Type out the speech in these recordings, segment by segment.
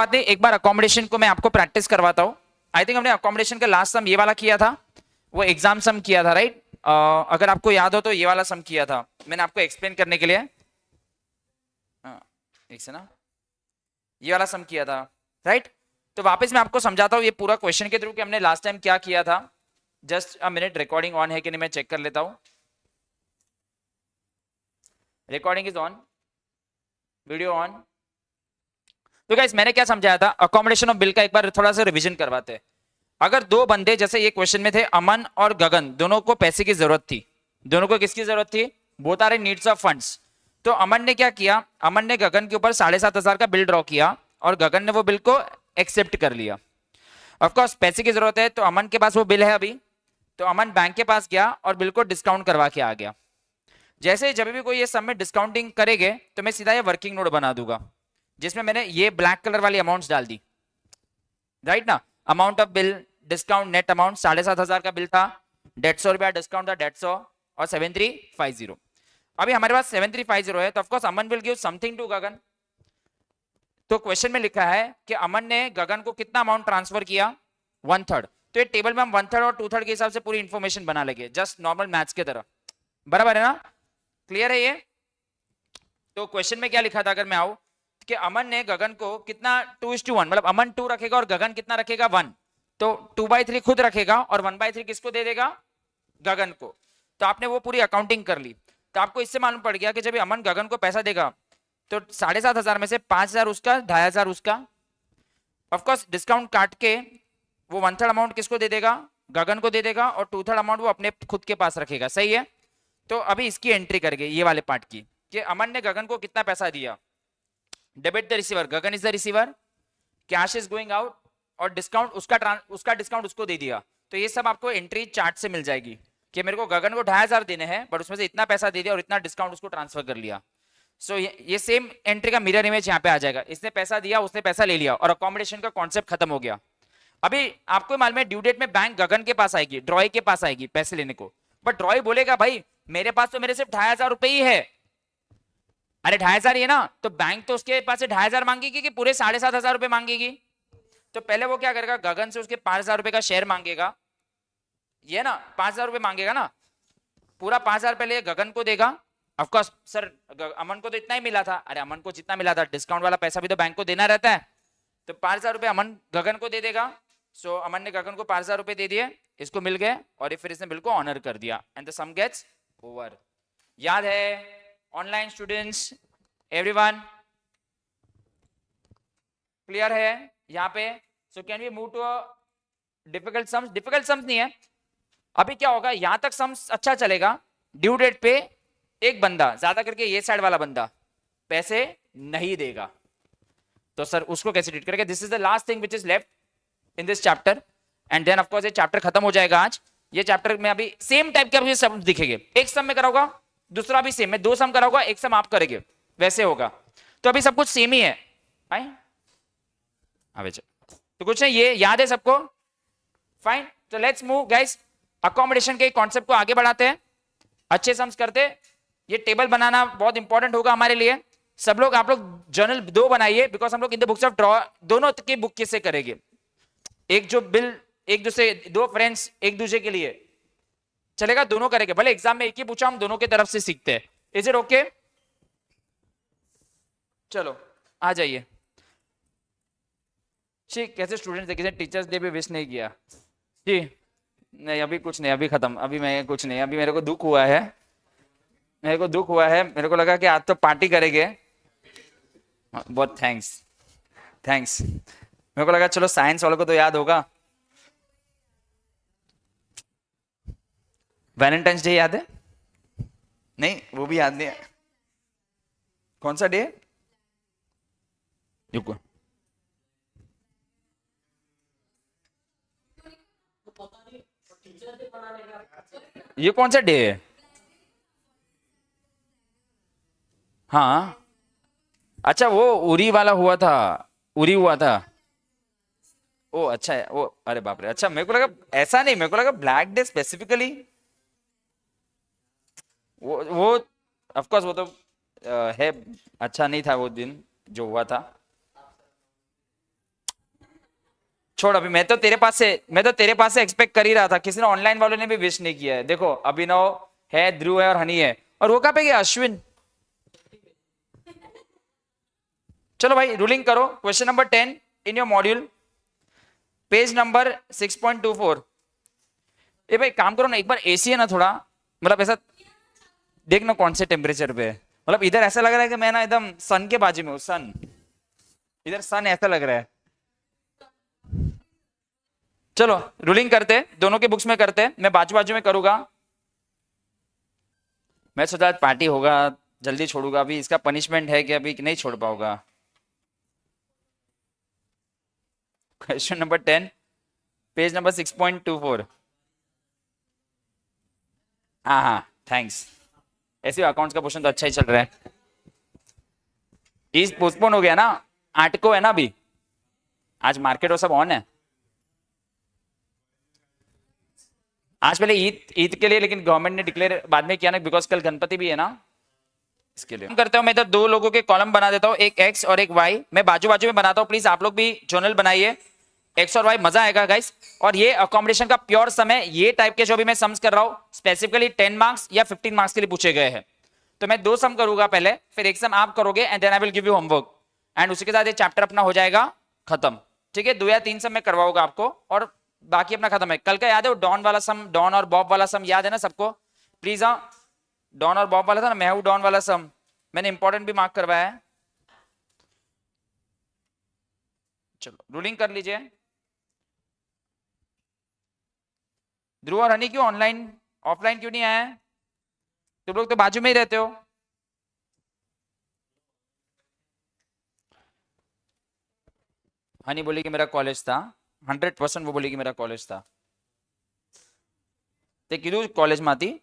बात नहीं, एक बार अकोमोडेशन को मैं आपको प्रैक्टिस करवाता हूँ। आई थिंक हमने अकोमोडेशन का लास्ट सम ये वाला किया था, वो एग्जाम सम किया था, राइट? अगर आपको याद हो तो ये वाला सम किया था मैंने आपको एक्सप्लेन करने के लिए। एक से ना, ये वाला सम किया था, राइट? तो वापस मैं आपको समझाता हूँ ये पूरा क्वेश्चन के थ्रू कि हमने लास्ट टाइम क्या किया था। Just a minute, recording on है कि नहीं मैं चेक कर लेता हूँ। Recording is on, video on. तो गाइस मैंने क्या समझाया था, अकोमोडेशन ऑफ बिल का एक बार थोड़ा सा रिवीजन करवाते हैं। अगर दो बंदे जैसे ये क्वेश्चन में थे, अमन और गगन, दोनों को पैसे की जरूरत थी। दोनों को किसकी जरूरत थी? Both are in needs of funds. तो अमन ने क्या किया, अमन ने गगन के ऊपर 7,500 का बिल ड्रॉ किया और गगन ने वो बिल को एक्सेप्ट कर लिया। ऑफकोर्स पैसे की जरूरत है तो अमन के पास वो बिल है अभी, तो अमन बैंक के पास गया और बिल को डिस्काउंट करवा के आ गया। जैसे जब भी कोई ये सब में डिस्काउंटिंग करेंगे तो मैं सीधा ये वर्किंग नोट बना दूंगा, जिसमें मैंने ये ब्लैक कलर वाली अमाउंट्स डाल दी, राइट ना? Amount of bill, discount, net amount 7,500 का बिल था, 150 रुपया डिस्काउंट था, 150 और 7350। अभी हमारे पास 7350 है, तो of course Aman will give something to Gagan. तो क्वेश्चन में लिखा है कि अमन ने गगन को कितना अमाउंट ट्रांसफर किया? 1/3। तो ये टेबल में हम 1/3 और 2/3 के हिसाब से पूरी इंफॉर्मेशन बना लेंगे, जस्ट नॉर्मल मैथ्स के तरह। बराबर है ना? क्लियर है ये? तो क्वेश्चन में क्या लिखा था, अगर मैं आऊं कि अमन ने गगन को कितना 2:1, मतलब अमन 2 रखेगा और गगन कितना रखेगा? 1। तो 2/3 खुद रखेगा और 1/3 किसको दे देगा? गगन को। तो आपने वो पूरी अकाउंटिंग कर ली। तो आपको इससे मालूम पड़ गया कि जब अमन गगन को पैसा देगा तो 7,500 में से 5,000 उसका, 2,500 उसका। ऑफकोर्स डिस्काउंट काट के वो 1/3 अमाउंट किसको दे देगा? गगन को दे देगा, और 2/3 अमाउंट वो अपने खुद के पास रखेगा। सही है? तो अभी इसकी एंट्री करेंगे ये वाले पार्ट की, कि अमन ने गगन को कितना पैसा दिया। Debit the receiver, Gagan is the receiver, cash is going out, और डिस्काउंट उसका डिस्काउंट उसको दे दिया। तो ये सब आपको एंट्री चार्ट से मिल जाएगी कि मेरे को गगन को 2,500 देने हैं, बट उसमें से इतना पैसा दे दिया और इतना डिस्काउंट उसको ट्रांसफर कर लिया। सो ये सेम एंट्री का मिरर इमेज यहाँ पे आ जाएगा। इसने पैसा दिया, उसने पैसा ले लिया, और अकोमोडेशन का कॉन्सेप्ट खत्म हो गया। अभी आपको मालूम है ड्यू डेट में बैंक गगन के पास आएगी, ड्रॉय के पास आएगी पैसे लेने को, बट ड्रॉय बोलेगा भाई मेरे पास तो मेरे सिर्फ 2,500 रुपए ही है। अरे 2,500 ही है ना, तो बैंक तो उसके पास से 2,500 मांगेगी कि पूरे 7,500 रुपए मांगेगी? तो पहले वो क्या करेगा, गगन से उसके 5,000 रुपए का शेयर मांगेगा, ये ना 5,000 रुपए मांगेगा ना, पूरा 5,000 पहले गगन को देगा। ऑफकोर्स सर अमन को तो इतना ही मिला था, अरे अमन को जितना मिला था, डिस्काउंट वाला पैसा भी तो बैंक को देना रहता है, तो 5,000 रुपए अमन गगन को दे देगा। सो अमन ने गगन को 5,000 रुपए दे दिए, इसको मिल गए, और ये फिर इसने बिल को ऑनर कर दिया, and the sum gets over. याद है ऑनलाइन स्टूडेंट्स, एवरीवन क्लियर है यहाँ पे? So can we move to difficult sums? Difficult sums नहीं है। अभी क्या होगा, यहां तक सम्स अच्छा चलेगा। ड्यू डेट पे एक बंदा, ज्यादा करके ये साइड वाला बंदा, पैसे नहीं देगा, तो सर उसको कैसे ट्रीट करेंगे? This is the last thing which is left in this chapter, and then of course ये चैप्टर खत्म हो जाएगा आज। ये चैप्टर में अभी सेम टाइप के आपको सब दिखेंगे, एक सम में कराऊंगा, दूसरा भी सेम, मैं 2 सम कराऊंगा, एक सम आप करेंगे, वैसे होगा। तो अभी सब कुछ सेम ही है। आए अबे तो कुछ नहीं, ये याद है सबको? फाइन, तो लेट्स मूव गाइस, अकोमोडेशन के कॉन्सेप्ट को आगे बढ़ाते हैं, अच्छे सम्स करते। ये टेबल बनाना बहुत इंपॉर्टेंट होगा हमारे लिए। सब लोग, आप लोग जर्नल 2 बनाइए, बिकॉज हम लोग इन द बुक्स ऑफ ड्रॉ दोनों की बुक किससे करेंगे, एक जो बिल एक दूसरे, 2 फ्रेंड्स एक दूसरे के लिए चलेगा, दोनों करेंगे, भले एग्जाम में एक ही पूछा, हम दोनों की तरफ से सीखते हैं। Is it okay? चलो आ जाइए। ठीक, कैसे स्टूडेंट्स थे, किसी टीचर्स डे भी विश नहीं किया जी? नहीं अभी कुछ नहीं, अभी खत्म, अभी मैं कुछ नहीं, अभी मेरे को दुख हुआ है, मेरे को दुख हुआ है, मेरे को लगा कि आज तो पार्टी करेंगे। बहुत थैंक्स, थैंक्स। मेरे को लगा चलो साइंस वालों को तो याद होगा। वैलेंटाइंस डे याद है? नहीं वो भी याद नहीं है। कौन सा डे? रुको, ये कौन सा डे है? हाँ अच्छा, वो उरी वाला हुआ था, उरी हुआ था। ओ अच्छा है वो, अरे बाप रे, अच्छा मेरे को लगा ऐसा नहीं, मेरे को लगा ब्लैक डे स्पेसिफिकली। वो ऑफ कोर्स वो तो है, अच्छा नहीं था वो दिन जो हुआ था। छोड़ अभी, मैं तो तेरे पास से एक्सपेक्ट कर ही रहा था। किसी ने ऑनलाइन वालों ने भी विश नहीं किया है। देखो अभिनव है, ध्रुव है और हनी है, और वो कहाँ पे गया अश्विन। चलो भाई रूलिंग करो। Question number 10 in your module, page number 6.24। ए भाई काम करो ना, एक बार एसी है ना थोड़ा, मतलब ऐसा देखना कौन से टेम्परेचर पे है। मतलब इधर ऐसा लग रहा है कि मैं ना एकदम सन के बाजू में हूँ, सन, इधर सन ऐसा लग रहा है। चलो रूलिंग करते, दोनों के बुक्स में करते, मैं बाजू बाजू में करूंगा। मैं सोचा आज पार्टी होगा, जल्दी छोड़ूंगा। अभी इसका पनिशमेंट है कि अभी नहीं छोड़ पाऊंगा। Question number 10, page number 6.24। हाँ हाँ, थैंक्स। ऐसे अकाउंट्स का क्वेश्चन तो अच्छा ही चल रहा है। इस पोस्टपोन हो गया ना, 8 को है ना अभी, आज मार्केट और सब ऑन है। आज पहले ईद ईद के लिए, लेकिन गवर्नमेंट ने डिक्लेयर बाद में किया ना, बिकॉज कल गणपति भी है ना, इसके लिए करता हूं। मैं इधर दो लोगों के कॉलम बना देता हूं, एक एक्स और एक वाई। मैं बाजू बाजू में बनाता हूं, प्लीज आप लोग भी जर्नल बनाइए। एक्स और वाई, मजा आएगा गाइस। और ये अकोमोडेशन का प्योर सम है। ये टाइप के जो भी मैं सम्स कर रहा हूं स्पेसिफिकली 10 मार्क्स या 15 मार्क्स के लिए पूछे गए हैं। तो मैं 2 सम करूंगा पहले, फिर एक सम आप करोगे, and then I will give you homework, and उसी के साथ ये चैप्टर अपना हो जाएगा खत्म। ठीक है, 2 या 3 सम मैं करवाऊंगा आपको, और बाकी अपना खत्म है। कल का याद है वो डॉन वाला सम, डॉन और बॉब वाला सम याद है ना सबको? प्लीज हाँ, डॉन और बॉब वाला था ना, मैं हूं डॉन वाला सम, मैंने इंपॉर्टेंट भी मार्क करवाया है। चलो रूलिंग कर लीजिए। ध्रुव और हनी क्यों ऑनलाइन, ऑफलाइन क्यों नहीं आए? तुम लोग तो बाजू में ही रहते हो। हनी बोली कि मेरा कॉलेज था, 100% वो बोली कि मेरा कॉलेज था। ते कीधु कॉलेज में थी?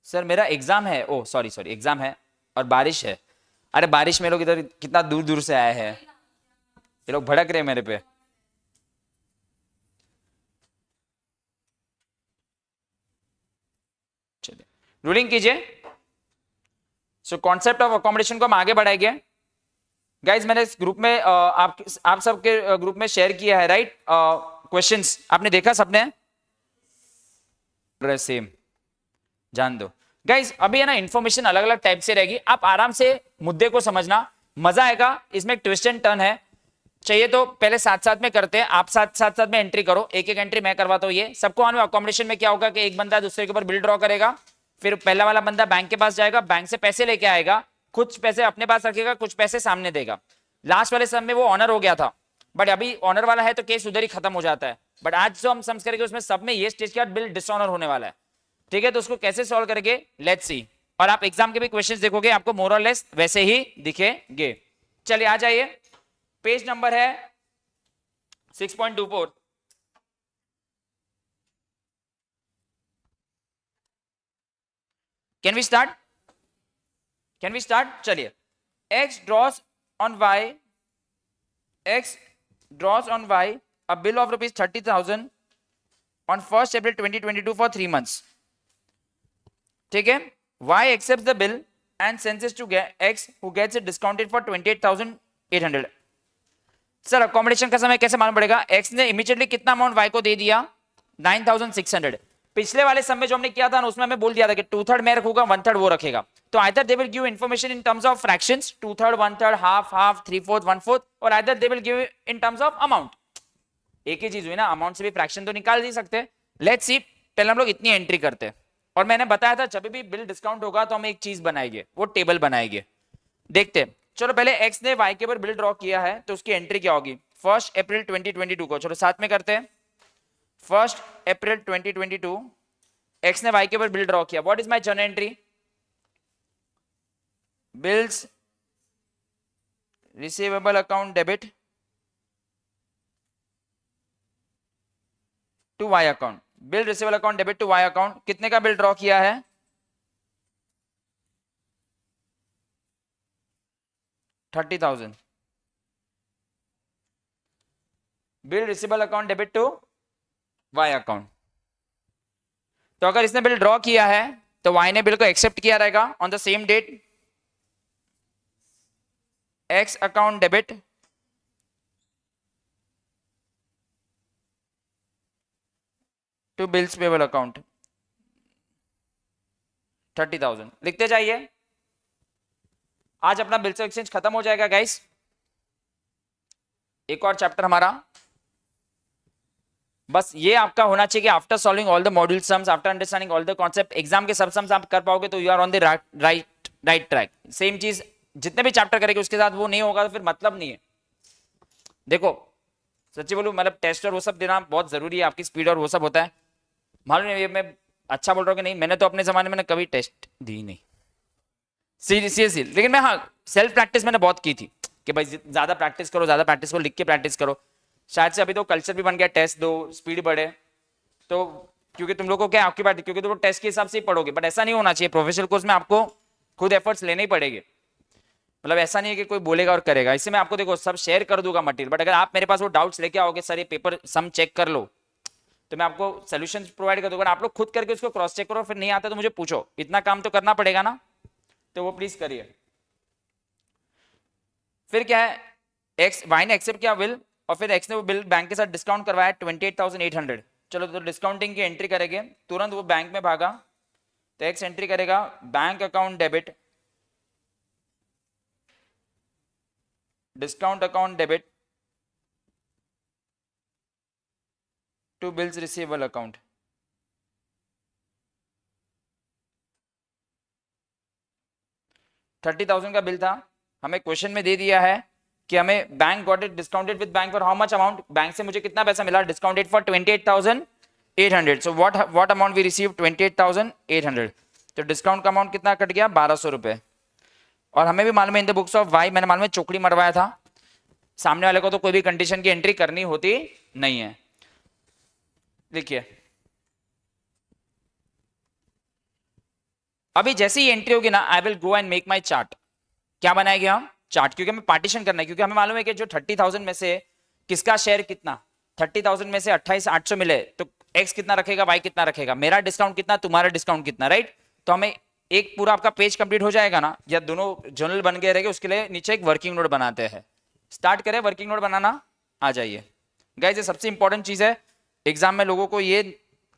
सर मेरा एग्जाम है, ओ सॉरी सॉरी, एग्जाम है और बारिश है। अरे बारिश में लोग इधर कितना दूर दूर से आए हैं, ये लोग भड़क रहे हैं मेरे पे। चलिए रूलिंग कीजिए। सो कॉन्सेप्ट ऑफ अकोमोडेशन को हम आगे बढ़ाएंगे। गाइज मैंने इस ग्रुप में आप सबके ग्रुप में शेयर किया है, राइट? क्वेश्चंस आपने देखा सबने? सेम, जान दो गाइज। अभी है ना इन्फॉर्मेशन अलग अलग टाइप से रहेगी, आप आराम से मुद्दे को समझना, मजा आएगा। इसमें एक ट्विस्ट एंड टर्न है। चाहिए तो पहले साथ साथ में करते हैं, आप साथ में एंट्री करो, एक एक एंट्री मैं करवाता हूँ। ये सबको आने अकोमोडेशन में क्या होगा कि एक बंदा दूसरे के ऊपर बिल ड्रॉ करेगा, फिर पहला वाला बंदा बैंक के पास जाएगा, बैंक से पैसे लेके आएगा, कुछ पैसे अपने पास रखेगा, कुछ पैसे सामने देगा। लास्ट वाले सम में वो ऑनर हो गया था, बट अभी ऑनर वाला है तो केस उधर ही खत्म हो जाता है। बट आज जो हम सम्स करेंगे उसमें सब में ये स्टेज के बाद बिल डिसऑनर होने वाला है। ठीक है, तो उसको कैसे सॉल्व करेंगे, लेट्स सी। और आप एग्जाम के भी क्वेश्चंस देखोगे, आपको मोर और लेस वैसे ही दिखेंगे। चलिए आ जाइए, पेज नंबर है 6.24। Can we start? Can we start? चलिए। x draws on y, x draws on y a bill of rupees 30,000 on 1st April 2022 for 3 months. ठीक है, y accepts the bill and sends it to x who gets it discounted for 28,800. Sir accommodation का समय कैसे मालूम पड़ेगा? x ने immediately कितना amount y को दे दिया? 9,600। पिछले वाले सम में जो हमने किया था ना, उसमें हमें बोल दिया था कि 2/3 मैं रखूंगा, 1/3 वो रखेगा। तो either they will give information in terms of fractions, 2/3, 1/3, half half, 3/4, 1/4, और either they will give in terms of amount. एक ही चीज हुई ना, अमाउंट से भी फ्रैक्शन तो निकाल नहीं सकते। लेट्स सी, पहले हम लोग इतनी एंट्री करते हैं, और मैंने बताया था जब भी बिल डिस्काउंट होगा तो हम एक चीज बनाएंगे, वो टेबल बनाएंगे। देखते हैं। चलो पहले x ने y के ऊपर बिल ड्रॉ किया है, तो उसकी एंट्री क्या होगी? 1 अप्रैल 2022 को, चलो साथ में करते हैं। 1 अप्रैल 2022 x ने y के ऊपर बिल ड्रॉ किया। What is my journal entry? Bills receivable account debit to y account. Bill receivable account debit to y account, कितने का बिल ड्रॉ किया है? 30,000। Bill receivable account debit to y account. तो अगर इसने बिल ड्रॉ किया है तो y ने बिल को एक्सेप्ट किया रहेगा on the same date. x account debit to bills payable account 30,000 लिखते जाइए। आज अपना बिल्स एक्सचेंज खत्म हो जाएगा गाइस। एक और चैप्टर हमारा, बस ये आपका होना चाहिए कि after solving all the module sums, after understanding all the concept, exam के सब सम्स आप कर पाओगे तो you are on the right track. Same चीज जितने भी चैप्टर करेंगे उसके साथ वो नहीं होगा तो फिर मतलब नहीं है। देखो सच्ची बोलूं, मतलब टेस्ट और वो सब देना बहुत जरूरी है, आपकी स्पीड और वो सब होता है। मालूम नहीं मैं अच्छा बोल रहा हूँ कि नहीं, मैंने तो अपने जमाने में कभी टेस्ट दी नहीं सीरियसली, लेकिन मैं हाँ सेल्फ प्रैक्टिस मैंने बहुत की थी कि भाई ज्यादा प्रैक्टिस करो, ज्यादा प्रैक्टिस करो, लिख के प्रैक्टिस करो। शायद से अभी तो कल्चर भी बन गया, टेस्ट दो स्पीड बढ़े तो, क्योंकि तुम लोग को क्या आपकी बात, क्योंकि तुम लोग टेस्ट के हिसाब से ही पढ़ोगे, बट ऐसा नहीं होना चाहिए। प्रोफेशनल कोर्स में आपको खुद एफर्ट्स लेने ही पड़ेंगे। मतलब ऐसा नहीं है कि कोई बोलेगा और करेगा। इससे मैं आपको देखो सब शेयर कर दूंगा मटेरियल, बट अगर आप मेरे पास वो डाउट्स लेके आओगे सर ये पेपर सम चेक कर लो, तो मैं आपको सोल्यूशन प्रोवाइड कर दूंगा। आप लोग खुद करके उसको क्रॉस चेक करो, फिर नहीं आता तो मुझे पूछो, इतना काम तो करना पड़ेगा ना, तो वो प्लीज करिए। फिर क्या है, एक्स वाई ने एक्सेप्ट किया बिल, और फिर एक्स ने वो बिल बैंक के साथ डिस्काउंट करवाया 28,800। चलो तो डिस्काउंटिंग की एंट्री करेंगे, तुरंत वो बैंक में भागा, तो एक्स एंट्री करेगा bank account debit, discount account debit to bills receivable account. $30,000 का बिल था, हमें क्वेश्चन में दे दिया है कि हमें bank got it discounted with bank for how much amount, bank से मुझे कितना पैसा मिला, discounted for 28,800। So what amount we receive 28,800, तो डिस्काउंट का अमाउंट कितना कट गया, 1,200 रुपए। और हमें भी मालूम है in the books of Y, मैंने मालूम है चौकड़ी मरवाया था, सामने वाले को तो कोई भी कंडीशन की एंट्री करनी होती नहीं है। देखिए अभी जैसे ही एंट्री होगी ना, I will go and make my chart. क्या बनाएंगे हम, चार्ट, क्योंकि हमें पार्टीशन करना है, क्योंकि हमें मालूम है कि जो 30,000 में से किसका शेयर कितना, 30,000 में से 28,800 मिले तो एक्स कितना रखेगा, वाई कितना रखेगा, मेरा डिस्काउंट कितना, तुम्हारा डिस्काउंट कितना, राइट। तो हमें एक पूरा आपका पेज कंप्लीट हो जाएगा ना, या दोनों जर्नल बन गए रहेंगे, उसके लिए नीचे एक वर्किंग नोट बनाते हैं। स्टार्ट करें वर्किंग नोट बनाना, आ जाइए गाइस। ये सबसे इंपॉर्टेंट चीज है, एग्जाम में लोगों को ये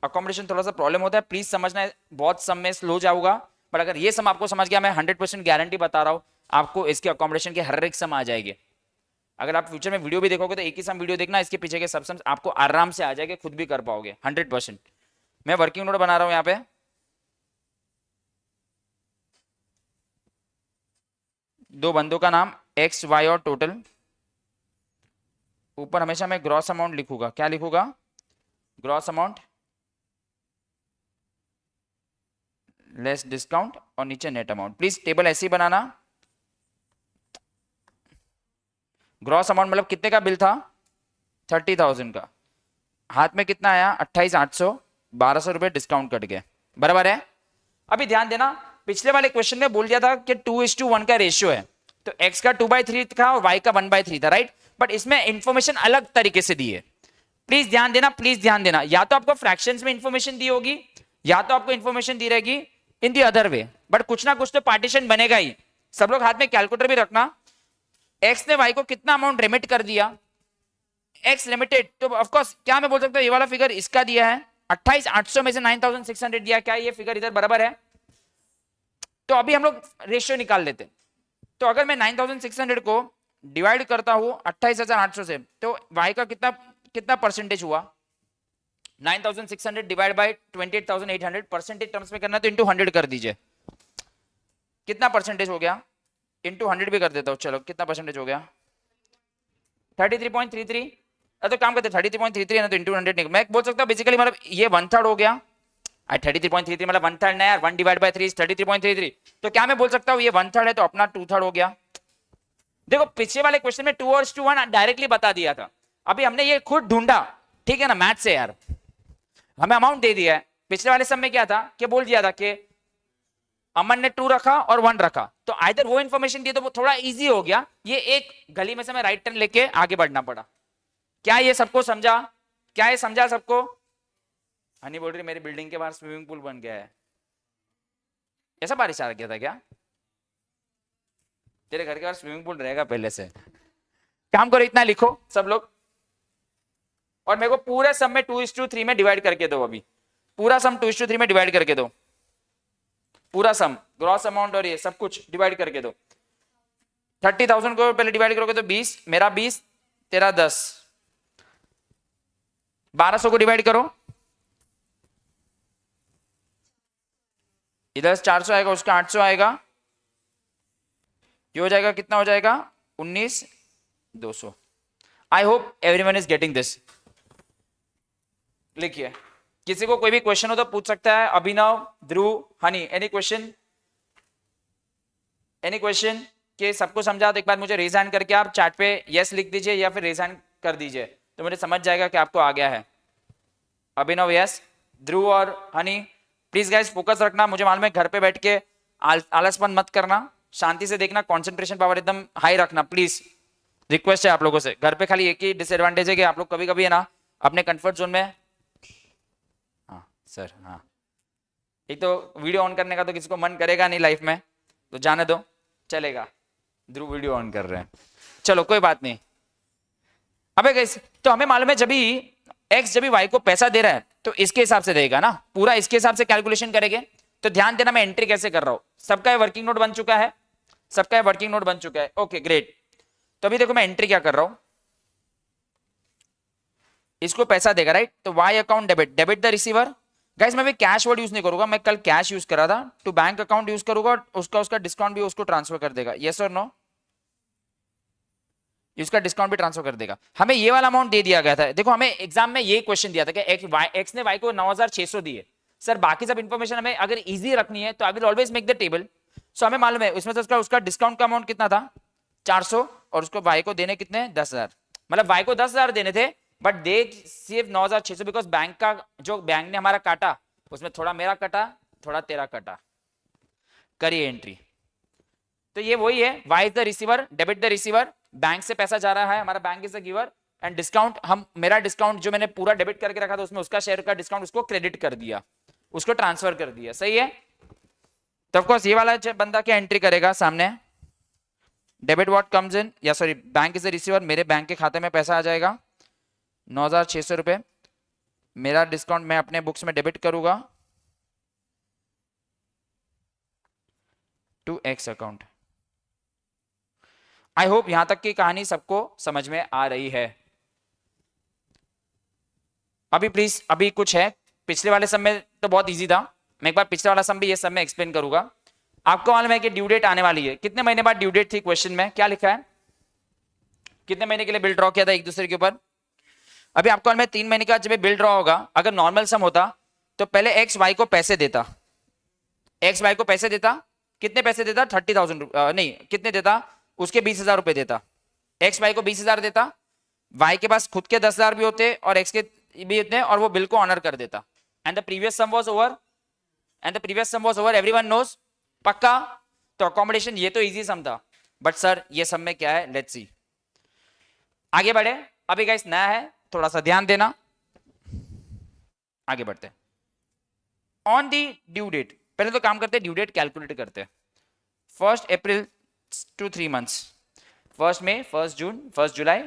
अकोमोडेशन थोड़ा सा प्रॉब्लम होता है, प्लीज समझना है, बहुत सम में स्लो जाऊंगा, पर अगर ये सम आपको समझ गया, मैं 100% गारंटी बता रहा हूं आपको इसके अकोमोडेशन के हर एक सम आ जाएंगे। अगर आप फ्यूचर में वीडियो भी देखोगे तो एक ही सम वीडियो देखना, इसके पीछे के सब सम आपको आराम से आ जाएंगे, खुद भी कर पाओगे 100%। मैं वर्किंग नोट बना रहा हूं यहाँ पे, दो बंदों का नाम एक्स वाई और टोटल, ऊपर हमेशा मैं ग्रॉस अमाउंट लिखूंगा, क्या लिखूंगा, ग्रॉस अमाउंट लेस डिस्काउंट, और नीचे नेट अमाउंट। प्लीज टेबल ऐसे ही बनाना। ग्रॉस अमाउंट मतलब कितने का बिल था, 30,000 का, हाथ में कितना आया 28,800, 1,200 रुपए डिस्काउंट कट गए, बराबर है। अभी ध्यान देना, पिछले वाले क्वेश्चन में बोल दिया था कि 2:1 का रेशियो है, तो x का 2/3 था और y का 1/3 था, राइट। बट इसमें इंफॉर्मेशन अलग तरीके से दी है, प्लीज ध्यान देना, प्लीज ध्यान देना। या तो आपको फ्रैक्शंस में इंफॉर्मेशन दी होगी, या तो आपको इंफॉर्मेशन दी रहेगी इन दी अदर वे, बट कुछ ना कुछ तो पार्टीशन बनेगा ही। सब लोग हाथ में कैलकुलेटर भी रखना। x ने y को कितना अमाउंट रेमिट कर दिया, x लिमिटेड, तो ऑफकोर्स क्या मैं बोल सकता हूं ये वाला फिगर इसका दिया है, 28,800 में से 9,600 दिया, क्या ये फिगर इधर बराबर है। तो अभी हम लोग रेशियो निकाल लेते हैं। तो अगर मैं 9,600 को डिवाइड करता हूं 28,800 से, तो y का कितना कितना परसेंटेज हुआ, 9,600 डिवाइड बाय 28,800, परसेंटेज टर्म्स में करना है तो इंटू 100 कर दीजिए, कितना परसेंटेज हो गया, इंटू 100 भी कर देता हूं, चलो कितना परसेंटेज हो गया, 33.33। तो काम करते 33.33 है ना, तो इंटू 100 मैं बोल सकता हूं बेसिकली मतलब ये 1/3 हो गया। 33.33 मतलब 1/3 ना यार, 1 डिवाइड बाय 3 इज 33.33, तो क्या मैं बोल सकता हूं ये 1/3 है, तो अपना 2/3 हो गया। देखो पिछले वाले क्वेश्चन में 2:1 डायरेक्टली बता दिया था, अभी हमने ये खुद ढूंढा, ठीक है ना, मैथ से यार हमें अमाउंट दे दिया है। पिछले वाले सब में क्या था कि बोल दिया था कि अमन ने 2 रखा और 1 रखा, तो आइदर वो इन्फॉर्मेशन दी तो वो थोड़ा इजी हो गया, ये एक गली में से मैं राइट टर्न लेके आगे बढ़ना पड़ा। क्या ये सबको समझा, क्या ये समझा सबको। हनी बोल रही मेरी बिल्डिंग के बाहर स्विमिंग पूल बन गया है, ऐसा बारिश आ गया था क्या, तेरे घर के बाहर स्विमिंग पूल रहेगा पहले से। काम करो इतना लिखो सब लोग, और मेरे को पूरे सम में 2:3 में डिवाइड करके दो। अभी पूरा सम 2:3 में डिवाइड करके दो, पूरा सम ग्रॉस अमाउंट और ये सब कुछ डिवाइड करके दो। 30,000 को पहले डिवाइड करोगे तो 20, मेरा 20, तेरा 10, 1200 को डिवाइड करो, इधर 400 आएगा, उसका 800 आएगा, ये हो जाएगा, कितना हो जाएगा 19,200। I hope everyone is getting this. लिखिए, किसी को कोई भी क्वेश्चन हो तो पूछ सकता है। Abhinav, Dhruv, Honey, any question? Any question? कि सबको समझा तो एक बार मुझे रेज हैंड करके आप चैट पे यस लिख दीजिए या फिर रेज हैंड कर दीजिए, तो मुझे समझ जाएगा कि आपको आ गया है। अभिनव यस, ध्रुव और हनी प्लीज गाइस फोकस रखना। मुझे मालूम है घर पे बैठ के आलसपन मत करना, शांति से देखना, कंसंट्रेशन पावर एकदम हाई रखना प्लीज, रिक्वेस्ट है आप लोगों से। घर पे खाली एक ही डिसएडवांटेज है कि आप लोग कभी कभी है ना अपने कंफर्ट जोन में, हाँ सर, हाँ एक तो वीडियो ऑन करने का तो किसी को मन करेगा नहीं लाइफ में, तो जाने दो, चलेगा। ध्रुव वीडियो ऑन कर रहे हैं, चलो कोई बात नहीं। अबे गाइस, तो हमें मालूम है जब भी एक्स जब भी वाई को पैसा दे रहा है तो इसके हिसाब से देगा ना, पूरा इसके हिसाब से कैलकुलेशन करेंगे। तो ध्यान देना मैं एंट्री कैसे कर रहा हूं। सबका वर्किंग नोट बन चुका है, सबका वर्किंग नोट बन चुका है, ओके ग्रेट। तो अभी देखो मैं एंट्री क्या कर रहा हूं, इसको पैसा देगा राइट, तो Y account debit, debit the receiver. Guys मैं भी कैश वर्ड यूज नहीं करूंगा, मैं कल कैश यूज करा था, टू बैंक अकाउंट यूज करूंगा, उसका डिस्काउंट भी उसको ट्रांसफर कर देगा, यस और नो, इसका डिस्काउंट भी ट्रांसफर कर देगा। हमें ये वाला अमाउंट दे दिया गया था। देखो हमें एग्जाम में ये क्वेश्चन दिया था कि एक्स ने वाई को 9,600 दिए। सर बाकी सब इंफॉर्मेशन हमें अगर इजी रखनी है तो I will always make the table. So हमें मालूम है उसमें से उसका डिस्काउंट का अमाउंट कितना था 400, और उसको वाई को देने कितने 10,000, मतलब वाई को 10,000 देने थे बट दे सिर्फ 9,600, बिकॉज बैंक का जो बैंक ने हमारा काटा उसमें थोड़ा मेरा कटा थोड़ा तेरा कटा। करिए एंट्री। तो ये वही है, Y is the receiver, debit the receiver, bank से पैसा जा रहा है, हमारा bank is the giver, and discount हम मेरा डिस्काउंट जो मैंने पूरा डेबिट करके रखा था उसमें उसका शेयर का डिस्काउंट उसको क्रेडिट कर दिया, उसको ट्रांसफर कर दिया। सही है। तो ऑफकोर्स ये वाला बंदा क्या एंट्री करेगा सामने, डेबिट व्हाट कम्स इन, या sorry bank is the receiver, मेरे बैंक के खाते में पैसा आ जाएगा 9,600 रुपए, मेरा डिस्काउंट मैं अपने बुक्स में डेबिट करूंगा to X account. I hope यहां तक की कहानी सबको समझ में आ रही है। अभी प्लीज अभी कुछ है, पिछले वाले सम में तो बहुत इजी था, मैं एक बार पिछले वाला सम भी ये सब में एक्सप्लेन करूंगा। आपको मालूम है कि ड्यू डेट आने वाली है, कितने महीने बाद ड्यू डेट थी, क्वेश्चन में क्या लिखा है, कितने महीने के लिए बिल ड्रॉ किया था एक दूसरे के ऊपर। अभी आपको मालूम है 3 महीने का जब बिल ड्रॉ होगा, अगर नॉर्मल सम होता तो पहले एक्स वाई को पैसे देता, एक्स वाई को पैसे देता, कितने पैसे देता 30,000 नहीं कितने देता, उसके 20,000 रुपए देता, एक्स वाई को 20,000 देता, वाई के पास खुद के 10,000 भी होते और एक्स के भी होते, और वो बिल को ऑनर कर देता, and the previous sum was over, and the previous sum was over, everyone knows. पक्का। तो अकोमोडेशन ये तो इजी सम था, बट सर ये सम में क्या है, लेट्स सी। आगे बढ़े, अभी गाइस नया है, थोड़ा सा ध्यान देना, आगे बढ़ते हैं। ऑन दी ड्यू डेट, पहले तो काम करते हैं ड्यू डेट कैलकुलेट करते हैं। 1 अप्रैल टू 3 मंथ्स, 1 मई, 1 जून, 1 जुलाई,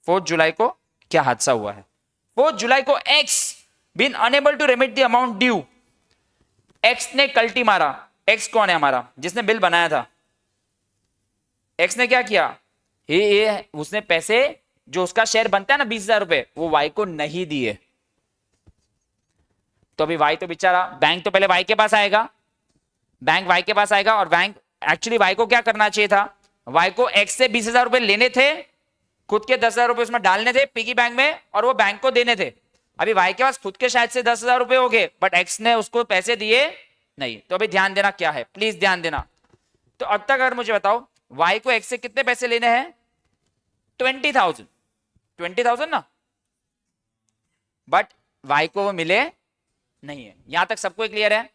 4 जुलाई को क्या हादसा हुआ है। 4 जुलाई को X been unable to remit the amount due, X ने कल्टी मारा। एक्स कौन है हमारा, जिसने बिल बनाया था। एक्स ने क्या किया, उसने पैसे जो उसका शेयर बनता है ना 20,000 रुपए, वो वाई को नहीं दिए। तो अभी वाई तो बेचारा, बैंक तो पहले वाई के पास आएगा, बैंक वाई के पास आएगा, और बैंक एक्चुअली वाई को क्या करना चाहिए था, वाई को एक्स से 20,000 रुपए लेने थे, खुद के 10,000 रुपए उसमें डालने थे पिगी बैंक में, और वो बैंक को देने थे। अभी वाई के पास खुद के शायद से 10,000 रुपए हो गए, बट एक्स ने उसको पैसे दिए नहीं। तो अभी ध्यान देना क्या है, प्लीज ध्यान देना। तो अब तक अगर मुझे बताओ वाई को एक्स से कितने पैसे लेने हैं, 20,000, 20,000 ना, बट वाई को वो मिले नहीं है। यहां तक सबको क्लियर है,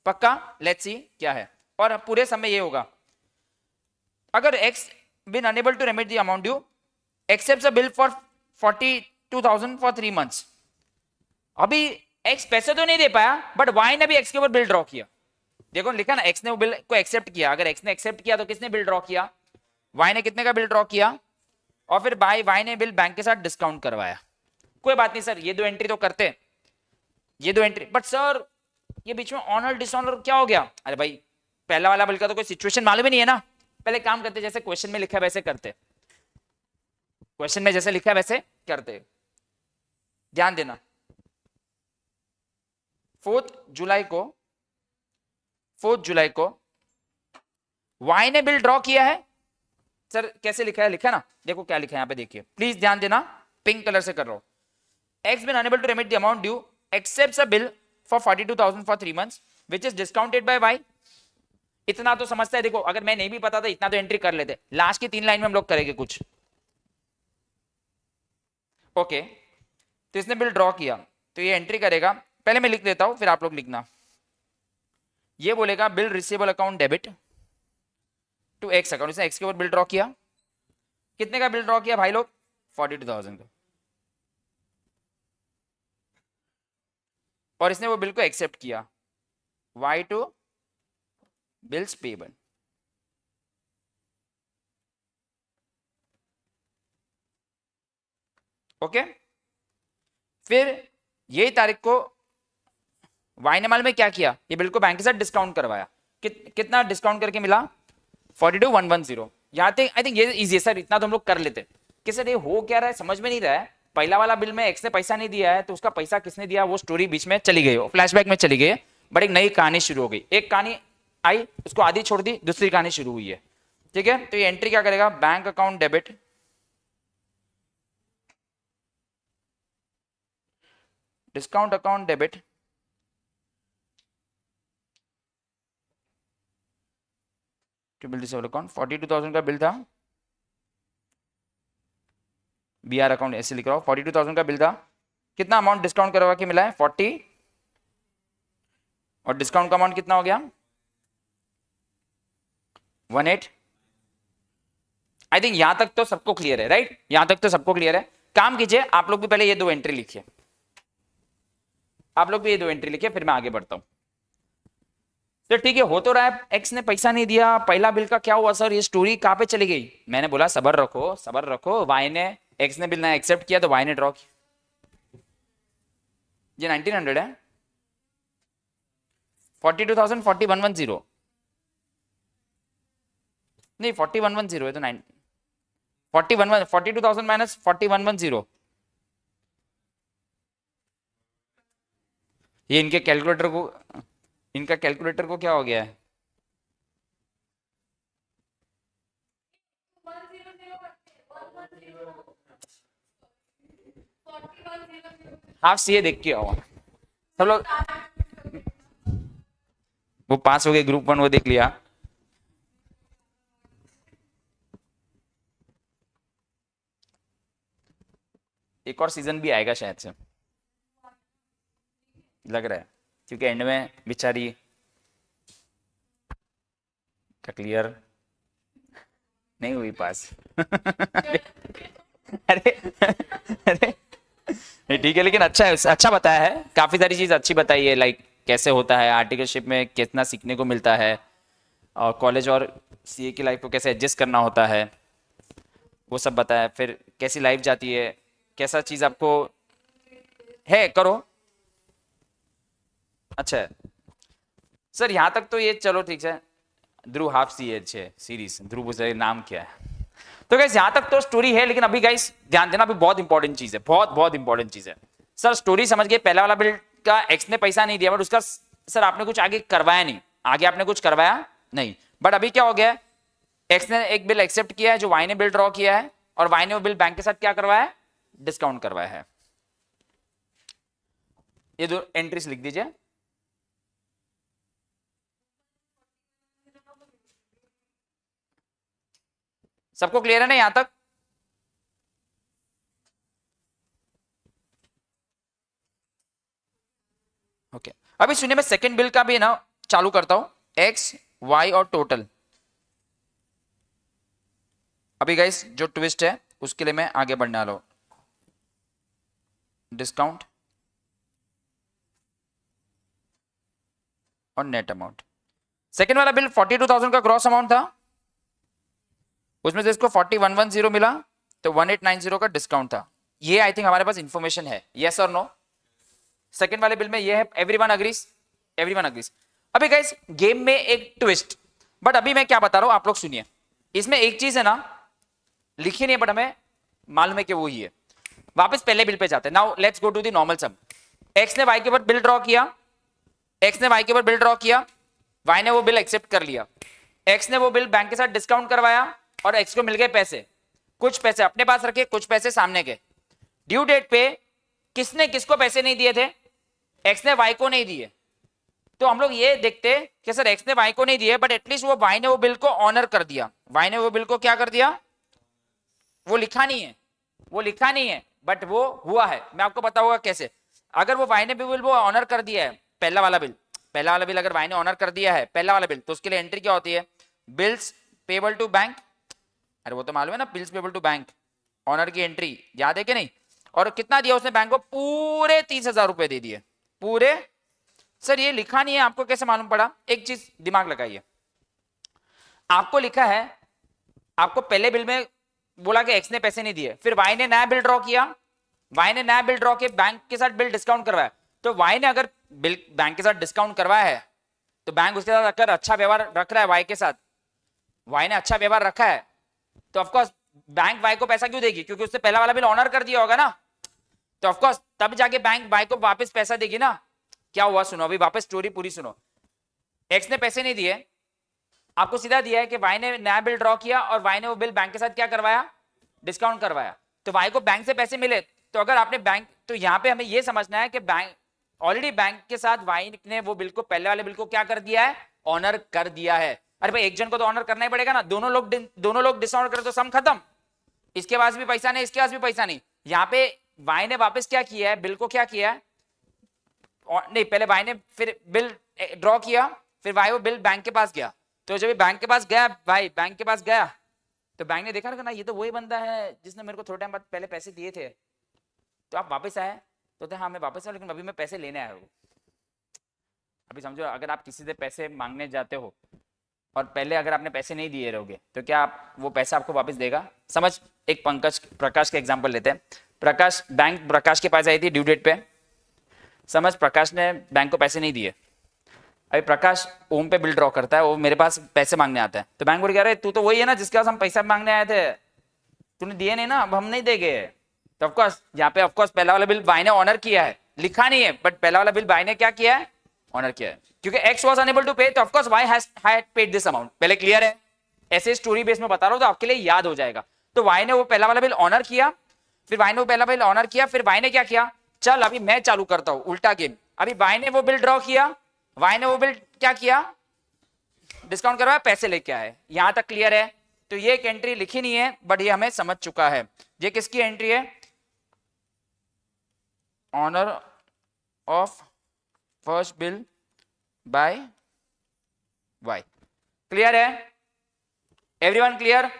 पक्का। लेट्स सी क्या है, और पूरे समय ये होगा, अगर X been unable to remit the amount due, accepts a bill for 42,000 for 3 months. अभी एक्स पैसे तो नहीं दे पाया, बट वाई ने भी एक्स के ऊपर बिल ड्रॉ किया। देखो लिखा ना, एक्स ने वो बिल को एक्सेप्ट किया, अगर एक्स ने एक्सेप्ट किया तो किसने बिल ड्रॉ किया, वाई ने कितने का बिल ड्रॉ किया, और फिर वाई ने बिल बैंक के साथ डिस्काउंट करवाया। कोई बात नहीं सर, ये दो एंट्री तो करते, ये दो एंट्री, बट सर ये बीच में ऑनर डिसऑनर क्या हो गया? अरे भाई पहला वाला बिल का तो कोई सिचुएशन मालूम ही नहीं है ना। पहले काम करते, जैसे क्वेश्चन में लिखा है वैसे करते, क्वेश्चन में जैसे लिखा है वैसे करते। ध्यान देना, 4 जुलाई को वाई ने बिल ड्रॉ किया है। सर कैसे लिखा है? लिखा है ना, देखो क्या लिखा है यहाँ पे, देखिए प्लीज ध्यान देना, पिंक कलर से कर रहा हूं। X been unable to remit the amount due, accepts a bill for 42,000 for 3 months, which is discounted by Y. इतना तो समझता है। देखो अगर मैं नहीं भी पता था इतना तो एंट्री कर लेते। लास्ट की 3 लाइन में हम लोग करेंगे कुछ। ओके तो इसने बिल ड्रॉ किया तो ये एंट्री करेगा। पहले मैं लिख देता हूं फिर आप लोग लिखना। ये बोलेगा bill receivable account debit to X account. इसने एक्स के ऊपर बिल ड्रॉ किया। कितने का बिल ड्रॉ किया भाई लोग? 42,000 का। और इसने वो बिल को एक्सेप्ट किया। Y to bills payable. Okay फिर यही तारीख को वाई ने मालूम में क्या किया? ये बिल को बैंक के साथ डिस्काउंट करवाया। कितना डिस्काउंट करके मिला? 42,110। यहाँ तक आई थिंक ये इजी है सर, इतना तो हम लोग कर लेते। कि सर ये हो क्या रहा है समझ में नहीं रहा है। पहला वाला बिल में एक्स ने पैसा नहीं दिया है तो उसका पैसा किसने दिया, वो स्टोरी बीच में चली गई, फ्लैशबैक में चली गई, बट एक नई कहानी शुरू हो गई। एक कहानी आई उसको आधी छोड़ दी, दूसरी कहानी शुरू हुई है। ठीक है तो ये एंट्री क्या करेगा? Bank account debit discount account debit to bill receivable account. 42,000 का बिल था, बीआर अकाउंट ऐसे लिख रहा हूं। 42,000 का बिल था। कितना अमाउंट डिस्काउंट करवा के मिला है? 40, और डिस्काउंट का अमाउंट कितना हो गया? 18। आई थिंक यहां तक तो सबको क्लियर है, राइट? यहां तक तो सबको क्लियर है। काम कीजिए आप लोग भी पहले ये दो एंट्री लिखिए, आप लोग भी ये दो एंट्री लिखिए, फिर मैं आगे बढ़ता हूं। तो ठीक है, हो तो रहा है एक्स ने पैसा नहीं दिया, पहला बिल का क्या हुआ सर? ये स्टोरी कहां पे चली गई? मैंने बोला सबर रखो सबर रखो। वाई ने एक्स ने बिल ना एक्सेप्ट किया तो वाई ने ड्रॉ किया। ये 1900 है। 42,000 4110 नहीं 4110 है तो 9 41 42,000 माइनस 4110। ये इनके कैलकुलेटर को, इनका कैलकुलेटर को क्या हो गया है? हाफ सी देख के आओ सब लोग। वो पास हो गए ग्रुप 1, वो देख लिया। एक और सीजन भी आएगा शायद से, लग रहा है, क्योंकि एंड में बेचारी का क्लियर नहीं हुई पास। अरे अरे नहीं ठीक है, लेकिन अच्छा है, अच्छा बताया है, काफी सारी चीज अच्छी बताई है। लाइक कैसे होता है आर्टिकलशिप में, कितना सीखने को मिलता है, और कॉलेज और सीए की लाइफ को कैसे एडजस्ट करना होता है, वो सब बताया। फिर कैसी लाइफ जाती है, कैसा चीज आपको है करो। अच्छा है सर, यहां तक तो ये चलो ठीक है। ध्रुव हाफ सी एच है सीरीज, ध्रुव से नाम क्या है? तो गाइस यहां तक तो स्टोरी है, लेकिन अभी गाइस ध्यान देना, अभी बहुत इंपॉर्टेंट चीज है, बहुत बहुत इंपॉर्टेंट चीज है। सर स्टोरी समझ गए, पहला वाला बिल का एक्स ने पैसा नहीं दिया, बट उसका सर आपने कुछ आगे करवाया नहीं, आगे आपने कुछ करवाया नहीं। बट अभी क्या हो गया? एक्स ने एक बिल एक्सेप्ट किया है जो वाई ने बिल ड्रॉ किया है, और वाई ने वो बिल बैंक के साथ क्या करवाया है? डिस्काउंट करवाया है। ये दो एंट्रीज लिख दीजिए। सबको क्लियर है ना यहां तक? ओके अभी सुनिए, मैं सेकंड बिल का भी ना चालू करता हूं। एक्स वाई और टोटल। अभी गाइस जो ट्विस्ट है उसके लिए मैं आगे बढ़ने वाला हूं। डिस्काउंट और नेट अमाउंट। सेकंड वाला बिल 42,000 का ग्रॉस अमाउंट था, उसमें से इसको 4110 मिला, तो 1890 का डिस्काउंट था। ये आई थिंक हमारे पास इंफॉर्मेशन है, यस और नो। सेकंड वाले बिल में ये है, एवरीवन अग्रीज, एवरीवन अग्रीज। अभी गाइस गेम में एक ट्विस्ट, बट अभी मैं क्या बता रहा हूं आप लोग सुनिए। इसमें एक चीज है ना, लिखी नहीं है बट हमें मालूम है कि वो ही है। वापस पहले बिल पे जाते हैं। Now let's go to the normal sum. X ने वाई के ऊपर बिल ड्रॉ किया, एक्स ने वाई के ऊपर बिल ड्रॉ किया, वाई ने वो बिल एक्सेप्ट कर लिया, एक्स ने वो बिल बैंक के साथ डिस्काउंट करवाया और एक्स को मिल गए पैसे। कुछ पैसे अपने पास रखे, कुछ पैसे सामने के। ड्यू डेट पे किसने किसको पैसे नहीं दिए थे? एक्स ने वाई को नहीं दिए। तो हम लोग ये देखते कि सर एक्स ने वाई को नहीं दिए, बट एटलीस्ट वो वाई ने वो बिल को ऑनर कर दिया। वाई ने वो बिल को क्या कर दिया? वो लिखा नहीं है, वो लिखा नहीं है, बट वो हुआ है। मैं आपको बताऊंगा कैसे। अगर वो वाई ने बिल वो ऑनर कर दिया है, पहला वाला बिल अगर वाई ने ऑनर कर दिया है, पहला वाला बिल, तो उसके लिए एंट्री क्या होती है? Bills payable to bank. अरे वो तो मालूम है ना, bills payable to bank, honour की एंट्री याद है कि नहीं? और कितना दिया उसने बैंक को? पूरे 30,000 रुपए दे दिए, पूरे। सर ये लिखा नहीं है, आपको कैसे मालूम पड़ा? एक चीज दिमाग लगाइए, आपको लिखा है, आपको पहले बिल में बोला कि एक्स ने पैसे नहीं दिए, फिर वाई ने नया बिल ड्रॉ किया, वाई ने नया बिल ड्रॉ किया, बैंक के साथ बिल डिस्काउंट करवाया। तो वाई ने अगर बिल बैंक के साथ डिस्काउंट करवाया है, तो बैंक उसके साथ अगर अच्छा व्यवहार रख रहा है वाई के साथ, वाई ने अच्छा व्यवहार रखा है, तो ऑफकोर्स बैंक वाई को पैसा क्यों देगी? क्योंकि उससे पहला वाला बिल ऑनर कर दिया होगा ना। तो ऑफकोर्स तब जाके बैंक वाई को वापस पैसा देगी ना। क्या हुआ सुनो, अभी वापस स्टोरी पूरी सुनो। एक्स ने पैसे नहीं दिए, आपको सीधा दिया है कि वाई ने नया बिल ड्रॉ किया और वाई ने वो बिल बैंक के साथ क्या करवाया? डिस्काउंट करवाया। तो वाई को बैंक से पैसे मिले। तो अगर आपने बैंक, तो यहां पे हमें ये समझना है कि बैंक ऑलरेडी बैंक के साथ वाई ने वो बिल को, पहले वाले बिल को क्या कर दिया है? ऑनर कर दिया है। अरे भाई एक जन को तो ऑनर करना ही पड़ेगा ना, दोनों लोग डिसऑनर करे तो सम खत्म। इसके पास भी पैसा नहीं, इसके पास भी पैसा नहीं। यहां पे वाई ने वापस क्या किया है? बिल को क्या किया है? नहीं, पहले वाई ने फिर बिल ड्रॉ किया, फिर वाई वो बिल बैंक के पास गया। तो जब बैंक के पास गया, भाई बैंक के पास गया, तो बैंक ने देखा ना ये तो वही बंदा है जिसने मेरे को थोड़े टाइम बाद पहले पैसे दिए थे। तो आप वापस आए? तो हाँ मैं वापस आया, लेकिन अभी मैं पैसे लेने आया हूँ। अभी समझो, अगर आप किसी से पैसे मांगने जाते हो और पहले अगर आपने पैसे नहीं दिए रहोगे, तो क्या आप वो पैसा आपको वापस देगा? समझ, एक प्रकाश का एग्जांपल लेते हैं। प्रकाश के पास आई थी ड्यू डेट पे। समझ, प्रकाश ने बैंक को पैसे नहीं दिए। अभी प्रकाश ओम पे बिल ड्रॉ करता है, वो मेरे पास पैसे मांगने आता है। तो बैंक बोल कह रहे तू तो वही है ना जिसके पास हम पैसा मांगने आए थे, तूने दिए नहीं ना, अब हम नहीं देंगे। तो ऑफकोर्स यहाँ पे ऑफकोर्स पहला वाला बिल वाई ने ऑनर किया है, लिखा नहीं है, बट पहला वाला बिल वाई ने क्या किया है? ऑनर किया है। क्योंकि x was unable to pay, तो of course Y had paid this amount. पहले क्लियर है? ऐसे स्टोरी बेस में बता रहा हूं तो आपके लिए याद हो जाएगा। तो वाई ने वो पहला वाला बिल ऑनर किया, फिर वाई ने वो पहला बिल ऑनर किया, फिर वाई ने क्या किया? चल अभी मैं चालू करता हूं उल्टा गेम। अभी वाई ने वो बिल ड्रॉ किया, वाई ने वो बिल क्या किया? डिस्काउंट करवाया, पैसे लेके आए। यहां तक क्लियर है? तो ये एक एंट्री लिखी नहीं है, बट ये हमें समझ चुका है। ये किसकी एंट्री है? Honour of first bill by Y. Clear है? Everyone clear?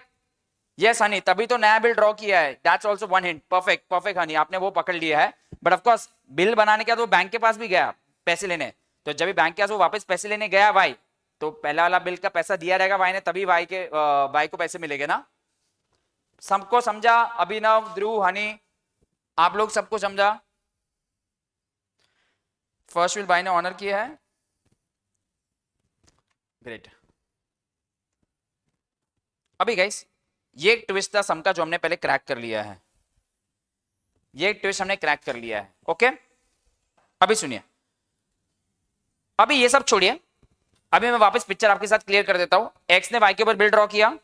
यस हनी, तभी तो नया बिल ड्रॉ किया है। That's also one hint. Perfect perfect Honey, आपने वो पकड़ लिया है। बट ऑफ कोर्स बिल बनाने के बाद वो बैंक के पास भी गया पैसे लेने। तो जब भी बैंक के पास वो वापस पैसे लेने गया वाई, तो पहला वाला बिल का पैसा दिया रहेगा वाई ने, तभी वाई को पैसे मिलेंगे ना। सबको समझा? अभिनव, ध्रुव, हनी, आप लोग सबको समझा? फर्स्ट बिल वाई ने ऑनर किया है। ग्रेट। अभी गाइस ये एक ट्विस्ट था सम का जो हमने पहले क्रैक कर लिया है। ये एक ट्विस्ट हमने क्रैक कर लिया है। ओके, अभी सुनिए, अभी ये सब छोड़िए, अभी मैं वापस पिक्चर आपके साथ क्लियर कर देता हूं। एक्स ने वाई के ऊपर बिल ड्रॉ किया,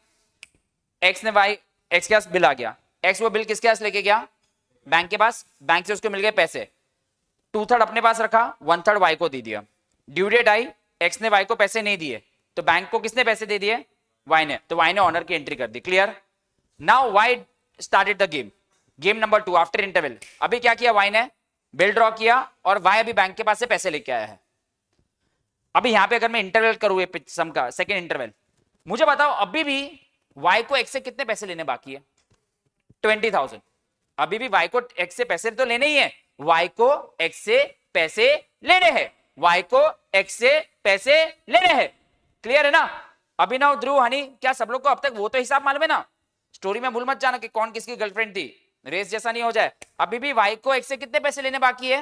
एक्स के पास बिल आ गया, एक्स वो बिल किसके पास लेके गया? बैंक के पास। बैंक से उसको मिल गए पैसे, 2/3 अपने पास रखा, 1/3 वाई को दे दिया। ड्यू डेट आई, एक्स ने वाई को पैसे नहीं दिए, तो बैंक को किसने पैसे दे दिए? वाई ने। तो वाई ने ऑनर की एंट्री कर दी। Clear? Now Y started the game, game number 2 after interval. अभी क्या किया वाई ने? बिल ड्रॉ किया और वाई अभी बैंक के पास से पैसे लेके आया है। अभी यहां पे अगर मैं इंटरवल करूं सम का सेकंड इंटरवल, मुझे बताओ अभी भी वाई को एक्स से कितने पैसे लेने बाकी है? 20,000। अभी भी वाई को एक्स से पैसे तो लेने ही है, वाई को एक्स से पैसे लेने हैं, वाई को एक्स से पैसे लेने हैं। क्लियर है ना? अभिनव, ध्रुव, हनी, क्या सब लोग को अब तक वो तो हिसाब मालूम है ना? स्टोरी में भूल मत जाना कि कौन किसकी गर्लफ्रेंड थी, रेस जैसा नहीं हो जाए। अभी भी y को x से कितने पैसे लेने बाकी है?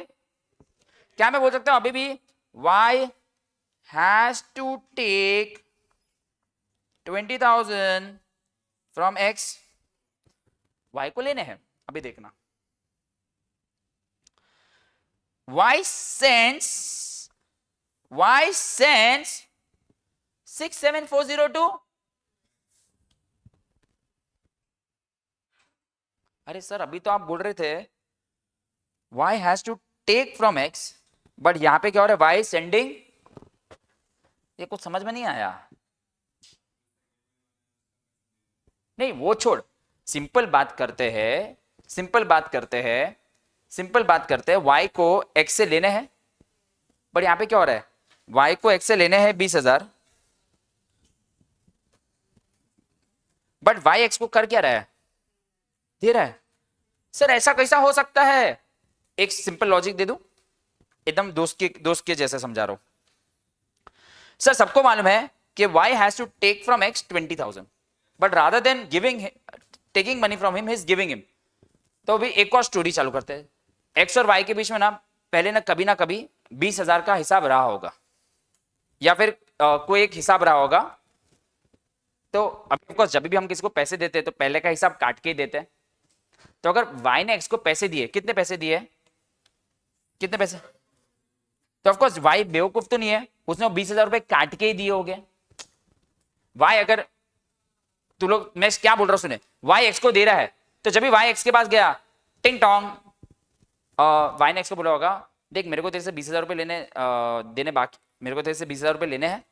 क्या मैं बोल सकता हूं अभी भी y has to take 20,000 from x, y को लेने हैं। अभी देखना, y sends 67402। अरे सर अभी तो आप बोल रहे थे y has to take from x, but यहां पे क्या हो रहा है, y सेंडिंग, ये कुछ समझ में नहीं आया। नहीं वो छोड़, सिंपल बात करते हैं, सिंपल बात करते हैं, सिंपल बात करते हैं। y को x से लेने हैं, बट यहां पे क्या हो रहा है, y को x से लेने हैं 20,000, बट y x को कर क्या रहा है, दे रहा है। सर ऐसा कैसा हो सकता है? एक सिंपल लॉजिक दे दूं, एकदम दोस्त के जैसे समझा रहा हूं। सर सबको मालूम है कि y has to take from x 20,000, but rather than giving taking money from him, he is giving him. तो अभी एक और स्टोरी चालू करते हैं। x और y के बीच में ना पहले ना कभी 20,000 का हिसाब रहा होगा, या फिर कोई एक हिसाब रहा होगा। तो ऑफकोर्स जब भी हम किसी को पैसे देते हैं तो पहले का हिसाब काट के ही देते हैं। तो अगर y ने x को पैसे दिए, कितने पैसे दिए, कितने पैसे, तो ऑफकोर्स y बेवकूफ तो नहीं है, उसने 20,000 रुपए काट के ही दिए होंगे। y अगर तू लोग, मैं क्या बोल रहा हूं सुने, y x को दे रहा है, तो जब भी y x के पास गया, टिंग टोंग, y ने x को बोला होगा देख मेरे को तेरे से 20,000 रुपए देने बाकी, मेरे को तेरे से 20,000 रुपए लेने हैं,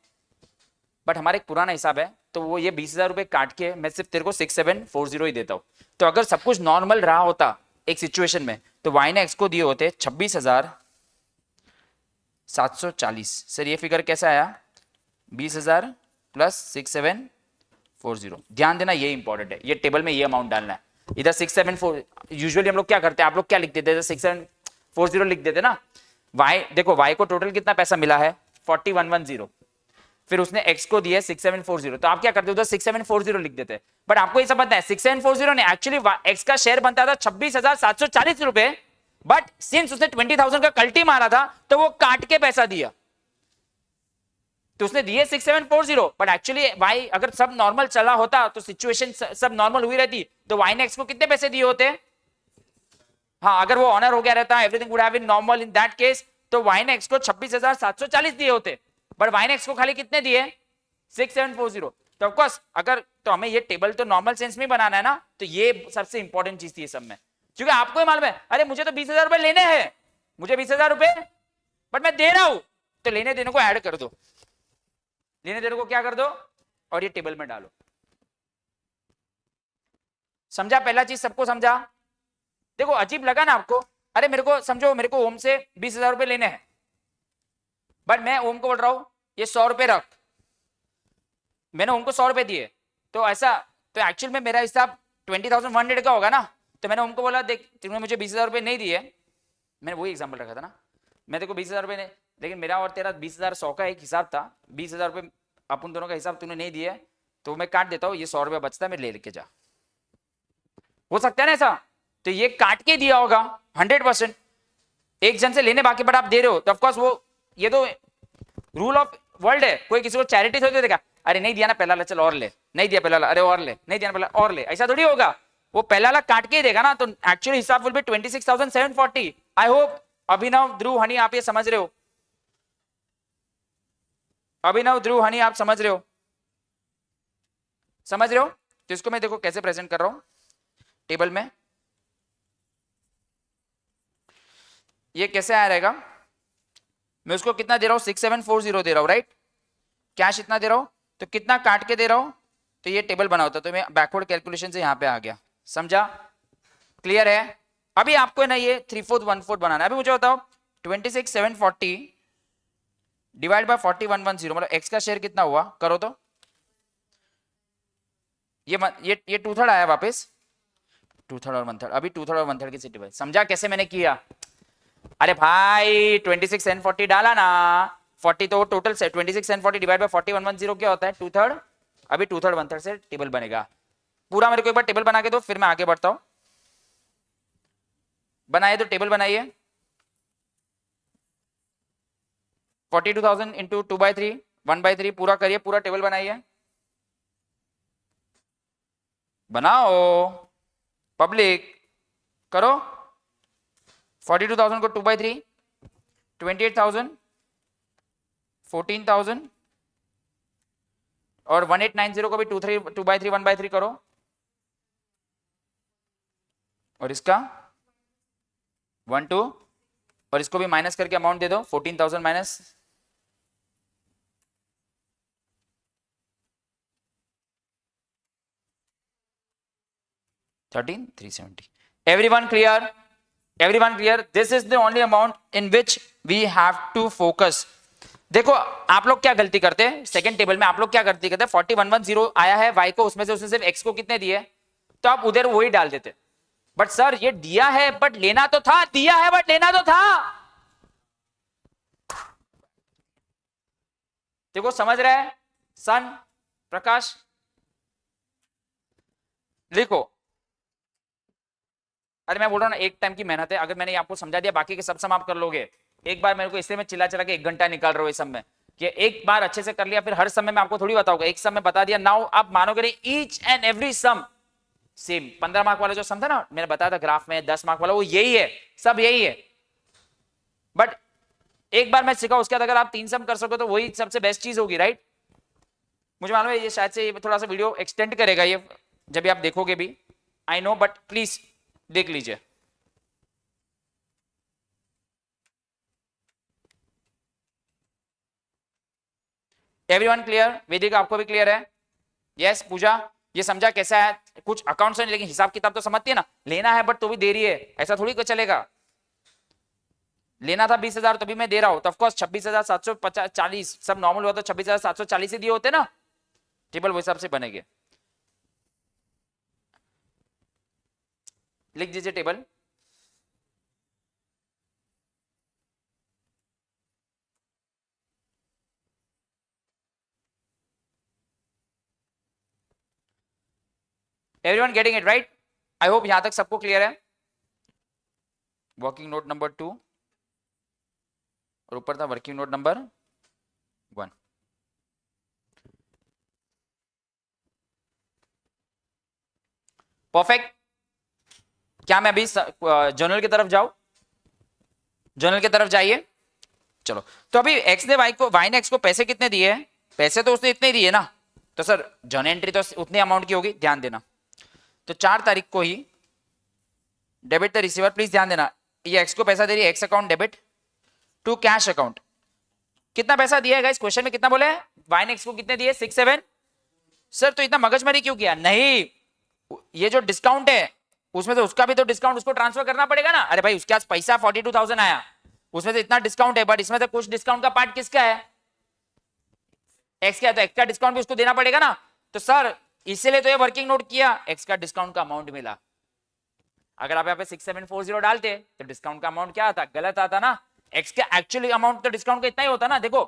बट हमारा एक पुराना हिसाब है, तो वो ये 20,000 रुपए काट के मैं सिर्फ तेरे को 6740 ही देता हूं। तो अगर सब कुछ नॉर्मल रहा होता एक सिचुएशन में, तो y ने x को दिए होते 26,740। सर ये फिगर कैसा आया, 20,000 प्लस 6740। ध्यान देना ये इंपॉर्टेंट है, ये टेबल में ये अमाउंट डालना है। इधर 674, यूजुअली हम लोग क्या करते हैं, आप लोग क्या लिख देते थे, 6740 लिख देते ना। y देखो, y को टोटल कितना पैसा मिला है, 4110, फिर उसने x को दिया 6740, तो आप क्या करते हो, उधर 6740 लिख देते। बट आपको ये समझना है 6740 ने एक्चुअली x का शेयर बनता था 26,740 रुपए, बट सिंस उसने 20,000 का कल्टी मारा था तो वो काट के पैसा दिया, तो उसने दिए 6740, बट एक्चुअली y अगर सब नॉर्मल चला होता तो सिचुएशन सब नॉर्मल हुई रहती, तो y ने x को कितने पैसे दिए होते। हाँ अगर वो ऑनर हो गया रहता, everything would have been normal in that case, तो y ने x को 26,740 दिए होते, बट y ने x को खाली कितने दिए, 6740। तो ऑफ कोर्स अगर, तो हमें ये टेबल तो नॉर्मल सेंस में बनाना है ना, तो ये सबसे इंपॉर्टेंट चीज थी सब में, क्योंकि आपको ही मालूम है अरे मुझे तो 20,000 रुपए लेने हैं, मुझे 20,000 रुपए, बट मैं दे रहा हूं, तो लेने देने को ऐड कर दो, लेने देने को क्या कर दो और ये टेबल में डालो। समझा, पहला चीज सबको समझा। देखो अजीब लगा ना आपको, अरे मेरे को समझो, मेरे को ओम से 20,000 रुपए लेने हैं, बट मैं ओम को बोल रहा हूं ये 100 रुपए रख, मैंने ओम को 100 रुपए दिए, तो ऐसा, तो एक्चुअल में मेरा हिसाब 20,100 का होगा ना। तो मैंने ओम को बोला देख तुमने मुझे 20,000 रुपए नहीं दिए, मैंने वही एग्जाम्पल रखा था ना, मैं देखो 20,000 रुपए नहीं, लेकिन मेरा और तेरा 20,100 का एक हिसाब था, 20,000 रुपए अपन दोनों का हिसाब तूने नहीं दिया, तो मैं काट देता हूँ, ये 100 रुपया बचता है, मैं ले लेके जा, हो सकता है ना ऐसा। तो ये काट के दिया होगा 100%, एक जन से लेने बाकी बट आप दे रहे हो, तो ऑफकोर्स वो, ये तो रूल ऑफ वर्ल्ड है, कोई किसी को चैरिटी थोड़ी देगा, अरे नहीं दिया ना पहला ला चल और ले, नहीं दिया पहला ला अरे और ले, नहीं दिया ना पहला और ले, ऐसा थोड़ी होगा, वो पहला ला काट के ही देगा ना। तो एक्चुअली हिसाब विल बी 26,740। आई होप अभिनव, ध्रुव, हनी आप ये समझ रहे हो, अभिनव, ध्रुव, हनी आप समझ रहे हो, समझ रहे हो। तो इसको मैं देखो कैसे प्रेजेंट कर रहा हूं टेबल में, ये कैसे आया रहेगा, मैं उसको कितना दे रहा हूं 6740 दे रहा हूं, राइट, कैश इतना दे रहा हूं, तो कितना काट के दे रहा हूं, तो ये टेबल बना होता, तो मैं बैकवर्ड कैलकुलेशन से यहां पे आ गया, समझा, क्लियर है। अभी आपको ना ये 3/4 1/4 बनाना है। अभी मुझे बताओ 26,740 डिवाइड बाय 4110, मतलब x का शेयर कितना हुआ, करो तो, ये 2/3 आया वापस, 2/3 और 1/3, अभी 2/3 और 1/3 की सिटी भाई, समझा कैसे मैंने किया। अरे भाई 26,740 डाला ना, 40 तो टोटल से 26,740 डिवाइड बाय 4110 क्या होता है, 2/3, अभी 2/3 1/3 से टेबल बनेगा। पूरा मेरे को एक बार टेबल बना के दो, फिर मैं आगे बढ़ता हूं। बनाइए तो टेबल बनाइए। 42,000 इंटू 2/3 1/3 पूरा करिए, पूरा टेबल बनाइए। बनाओ पब्लिक, करो। 42,000 को 2/3 28,000 14,000 और 1890 को भी 2/3 1/3 करो। और इसका 1 2 और इसको भी माइनस करके अमाउंट दे दो। 14,000 minus 13,370। Everyone clear? Everyone clear? This is the only amount in which we have to focus. देखो आप लोग क्या गलती करते हैं सेकंड टेबल में, आप लोग क्या गलती करते हैं 4110 आया है y को, उसमें से उसने सिर्फ x को कितने दिए, तो आप उधर वही डाल देते। बट सर ये दिया है बट लेना तो था, दिया है बट लेना तो था। देखो समझ रहे हैं सन प्रकाश, लिखो। अरे मैं बोल रहा हूँ ना, एक टाइम की मेहनत है। अगर मैंने आपको समझा दिया, बाकी के सब सम आप कर लोगे। एक बार मेरे को इसलिए मैं चिल्ला चिल्ला के 1 घंटा निकाल रहा हूँ इस सब में, कि एक बार अच्छे से कर लिया, फिर हर समय में आपको थोड़ी बताऊंगा। एक सम में बता दिया, नाउ आप मानोगे नहीं, each and every sum same. 15 mark वाला जो सम था ना, मैंने बताया था ग्राफ में, 10 मार्क वाला, वो यही है, सब यही है। बट एक बार मैं सिखा, उसके बाद अगर आप 3 सम कर सको तो वही सबसे बेस्ट चीज होगी, राइट। मुझे मालूम है ये शायद से थोड़ा सा वीडियो एक्सटेंड करेगा ये, जब भी आप देखोगे भी, आई नो, बट प्लीज देख लीजिए। Everyone clear? वेदिका आपको भी क्लियर है? यस पूजा, ये समझा कैसा है? कुछ अकाउंट से नहीं, लेकिन हिसाब किताब तो समझती है ना। लेना है बट तो भी दे रही है, ऐसा थोड़ी को चलेगा। लेना था 20,000 तो भी मैं दे रहा हूं, तो ऑफकोर्स 26,740 सब नॉर्मल हुआ तो 26,740 ही दिए होते ना। टेबल वो हिसाब से बनेंगे, लिख दीजिए table. Everyone getting it right? I hope यहां तक सबको क्लियर है। वर्किंग नोट नंबर 2 और ऊपर था वर्किंग नोट नंबर 1। परफेक्ट। क्या मैं अभी जर्नल की तरफ जाऊं? जर्नल की तरफ जाइए। चलो, तो अभी x ने y ने x को पैसे कितने दिए हैं? पैसे तो उसने इतने दिए ना, तो सर जर्नल एंट्री तो उतने अमाउंट की होगी, ध्यान देना। तो 4 तारीख को ही डेबिट द रिसीवर, प्लीज ध्यान देना, ये x को पैसा दे रही है, X account debit to cash account. कितना पैसा दिया है गाइस? क्वेश्चन में कितना बोले हैं? y ने x को कितने दिए? 6 7। सर तो इतना मगजमारी क्यों किया? नहीं, ये जो डिस्काउंट है उसमें से उसका भी तो डिस्काउंट उसको ट्रांसफर करना पड़ेगा ना। अरे भाई उसके पास पैसा 42,000 आया, उसमें से इतना डिस्काउंट है, बट इसमें से कुछ डिस्काउंट का पार्ट किसका है? एक्स का है, तो एक्स का डिस्काउंट भी उसको देना पड़ेगा ना। तो सर इसीलिए तो ये वर्किंग नोट किया, एक्स का डिस्काउंट का अमाउंट मिला। अगर आप यहाँ पे 6740 डालते तो डिस्काउंट का अमाउंट क्या आता? गलत आता ना। एक्स का एक्चुअली अमाउंट तो डिस्काउंट का इतना ही होता ना। देखो